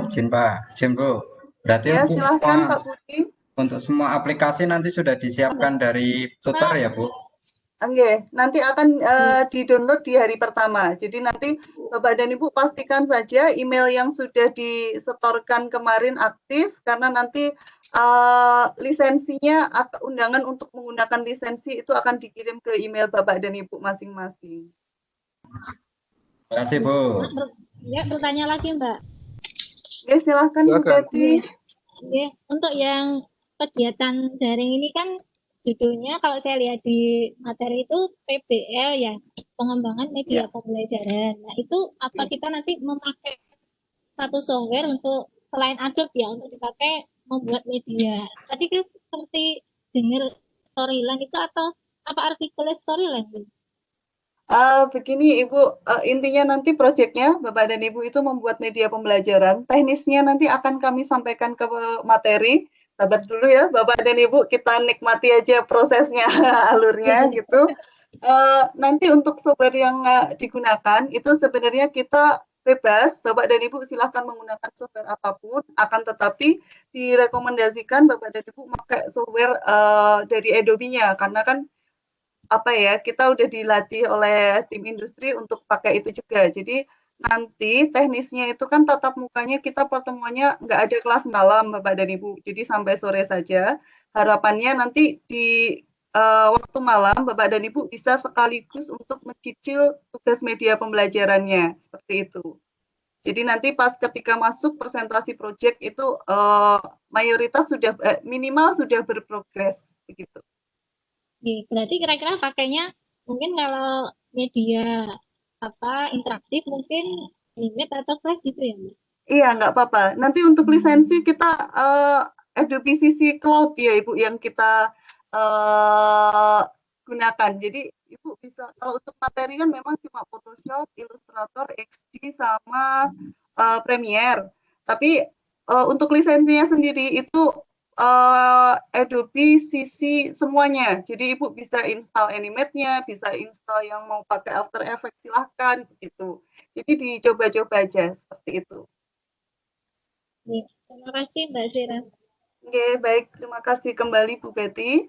Izin Pak, izin Bu. Berarti Ya, untuk silahkan semua, Pak Budi. untuk semua aplikasi nanti sudah disiapkan dari tutor ya Bu? Oke, nanti akan di-download di hari pertama. Jadi nanti Bapak dan Ibu pastikan saja email yang sudah disetorkan kemarin aktif, karena nanti lisensinya, undangan untuk menggunakan lisensi itu akan dikirim ke email Bapak dan Ibu masing-masing. Terima kasih Bu. Ya, bertanya lagi Mbak. Ya, silahkan Bu Betty. Ya, untuk yang kegiatan daring ini kan judulnya kalau saya lihat di materi itu PBL ya, pengembangan media pembelajaran. Nah, itu apa kita nanti memakai satu software untuk selain Adobe ya, untuk dipakai membuat media. Tadi kan seperti dengar Storyline itu atau apa artikel Storyline? Begini Ibu, intinya nanti proyeknya Bapak dan Ibu itu membuat media pembelajaran. Teknisnya nanti akan kami sampaikan ke materi. Sabar dulu ya Bapak dan Ibu, kita nikmati aja prosesnya, alurnya gitu. Nanti untuk software yang digunakan itu sebenarnya kita bebas, Bapak dan Ibu silahkan menggunakan software apapun, akan tetapi direkomendasikan Bapak dan Ibu pakai software dari Adobe-nya, karena kan kita udah dilatih oleh tim industri untuk pakai itu juga. Jadi nanti teknisnya itu kan tatap mukanya kita pertemuannya nggak ada kelas malam Bapak dan Ibu. Jadi sampai sore saja. Harapannya nanti di waktu malam Bapak dan Ibu bisa sekaligus untuk mencicil tugas media pembelajarannya. Seperti itu. Jadi nanti pas ketika masuk presentasi proyek itu mayoritas sudah minimal sudah berprogres begitu. Berarti kira-kira pakainya mungkin kalau media interaktif mungkin limit atau flash gitu ya Mbak? Iya, nggak apa-apa. Nanti untuk lisensi kita Adobe CC Cloud ya Ibu yang kita gunakan. Jadi Ibu bisa, kalau untuk materi kan memang cuma Photoshop, Illustrator, XD, sama Premiere. Tapi untuk lisensinya sendiri itu Adobe CC semuanya. Jadi Ibu bisa install Animate-nya, bisa install yang mau pakai After Effects silahkan begitu. Jadi dicoba-coba aja seperti itu. Iya, terima kasih Mbak Zira. Oke, baik. Terima kasih kembali Bu Betty.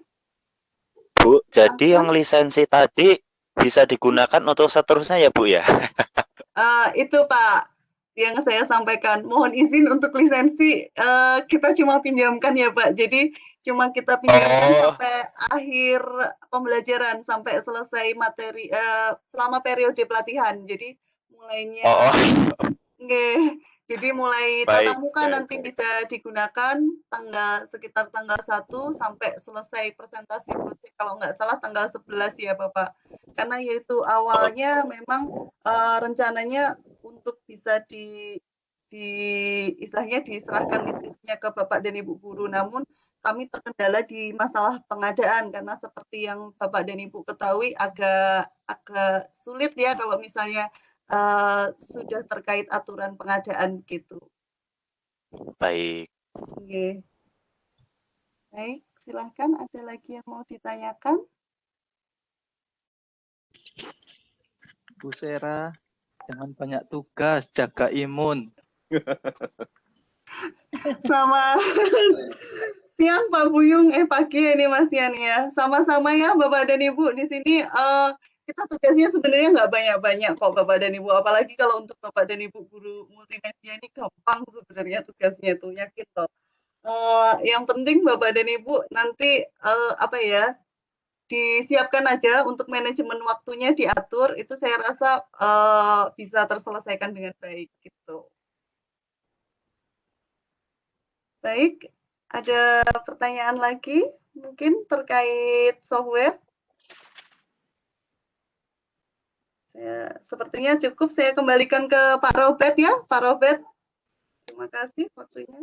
Bu, jadi yang lisensi tadi bisa digunakan untuk seterusnya ya Bu ya? Itu Pak yang saya sampaikan. Mohon izin untuk lisensi kita cuma pinjamkan ya Pak. Jadi cuma kita pinjamkan sampai akhir pembelajaran, sampai selesai materi selama periode pelatihan. Jadi mulainya jadi mulai tatap Baik, muka baik, nanti baik. bisa digunakan sekitar tanggal 1 sampai selesai presentasi project kalau nggak salah tanggal 11 ya Bapak. Karena yaitu awalnya memang rencananya untuk bisa istilahnya diserahkan lisensinya ke Bapak dan Ibu guru. Namun kami terkendala di masalah pengadaan karena seperti yang Bapak dan Ibu ketahui agak sulit ya kalau misalnya sudah terkait aturan pengadaan gitu. Baik. Oke. Baik, silahkan ada lagi yang mau ditanyakan? Bu Sera, jangan banyak tugas, jaga imun. Sama siang Pak Buyung, pagi ini Mas Yan ya. Sama-sama ya Bapak dan Ibu di sini kita tugasnya sebenarnya nggak banyak-banyak kok Bapak dan Ibu. Apalagi kalau untuk Bapak dan Ibu guru multimedia ini gampang sebenarnya tugasnya tuh, yakin toh. Yang penting Bapak dan Ibu nanti disiapkan aja untuk manajemen waktunya diatur, itu saya rasa bisa terselesaikan dengan baik gitu. Baik, ada pertanyaan lagi mungkin terkait software? Sepertinya cukup, saya kembalikan ke Pak Robert ya. Pak Robert, terima kasih waktunya.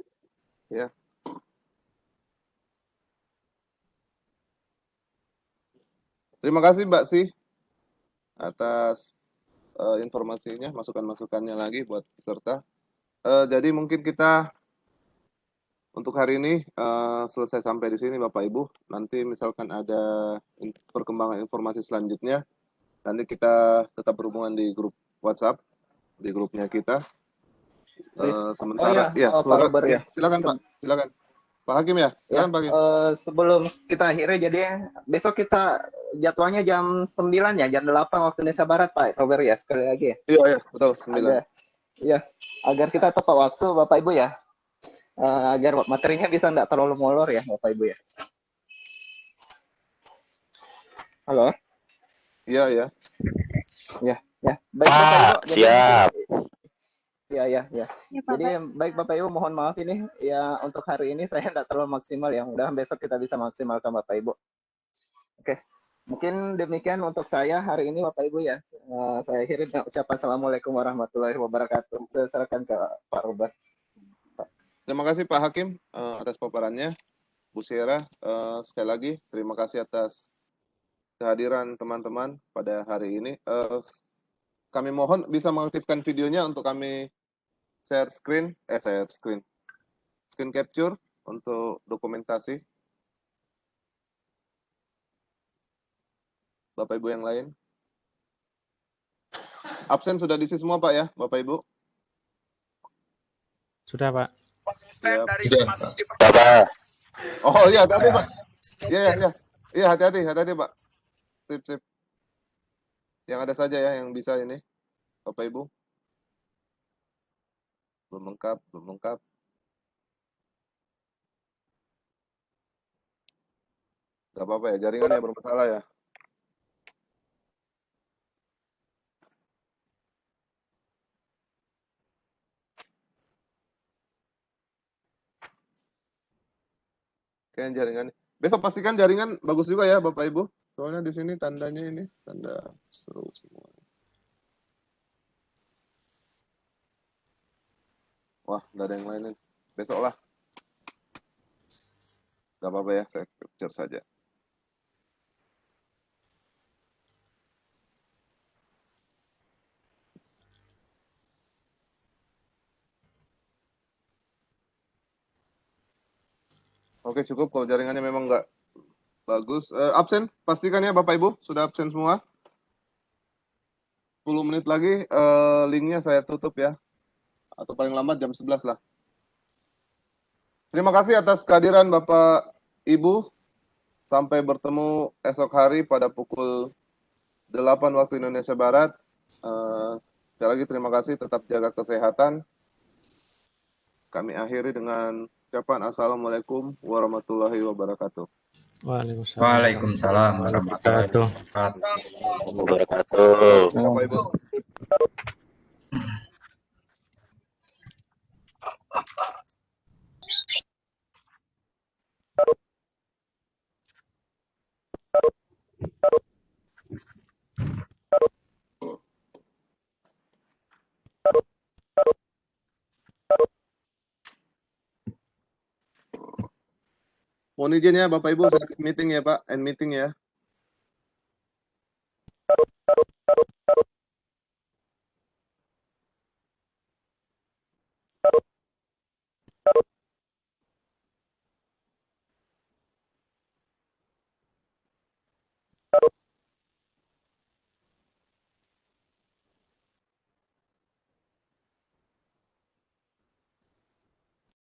Ya. Terima kasih Mbak Si atas informasinya, masukan-masukannya lagi buat peserta. Jadi mungkin kita untuk hari ini selesai sampai di sini Bapak Ibu. Nanti misalkan ada perkembangan informasi selanjutnya, nanti kita tetap berhubungan di grup WhatsApp, di grupnya kita. Sementara Pak Robert ya. Silakan Pak, silakan. Pak Hakim ya, silakan Pak Hakim. Sebelum kita akhiri, jadi besok kita jadwalnya jam 9 ya, jam 8 waktu Indonesia Barat Pak Robert ya, sekali lagi ya. Iya, betul, 9. Iya, agar kita tepat waktu Bapak Ibu ya, agar materinya bisa enggak terlalu molor ya Bapak Ibu ya. Halo? Iya. Ya. Baik Bapak Ibu. Siap. Ya. Jadi baik Bapak Ibu, mohon maaf ini ya untuk hari ini saya tidak terlalu maksimal ya. Mudah besok kita bisa maksimalkan Bapak Ibu. Oke. Mungkin demikian untuk saya hari ini Bapak Ibu ya. Saya akhiri dengan ucapan Assalamualaikum warahmatullahi wabarakatuh. Saya serahkan ke Pak Robert. Terima kasih Pak Hakim atas paparannya. Bu Sierra, sekali lagi terima kasih atas kehadiran teman-teman pada hari ini. Kami mohon bisa mengaktifkan videonya untuk kami screen capture untuk dokumentasi. Bapak Ibu yang lain. Absen sudah diisi semua Pak ya, Bapak Ibu? Sudah Pak. Bapak. Oh iya, hati-hati Pak. Iya, hati-hati Pak. Sip. Yang ada saja ya yang bisa ini, Bapak Ibu. Belum lengkap. Gak apa-apa ya, jaringannya bermasalah ya. Kayaknya jaringan. Besok pastikan jaringan bagus juga ya Bapak Ibu. Soalnya di sini tandanya ini tanda seru semua. Wah, nggak ada yang lain. Besok lah. Gak apa-apa ya, saya capture saja. Oke, cukup kalau jaringannya memang nggak bagus. Absen, pastikan ya Bapak Ibu sudah absen semua. 10 menit lagi linknya saya tutup ya. Atau paling lambat jam 11 lah. Terima kasih atas kehadiran Bapak Ibu. Sampai bertemu esok hari pada pukul 8 waktu Indonesia Barat. Sekali lagi terima kasih, tetap jaga kesehatan. Kami akhiri dengan ucapan Assalamualaikum warahmatullahi wabarakatuh. Waalaikumsalam warahmatullahi wabarakatuh. Bapak Ibu. Mohon izin ya Bapak Ibu, saya meeting ya Pak, end meeting ya.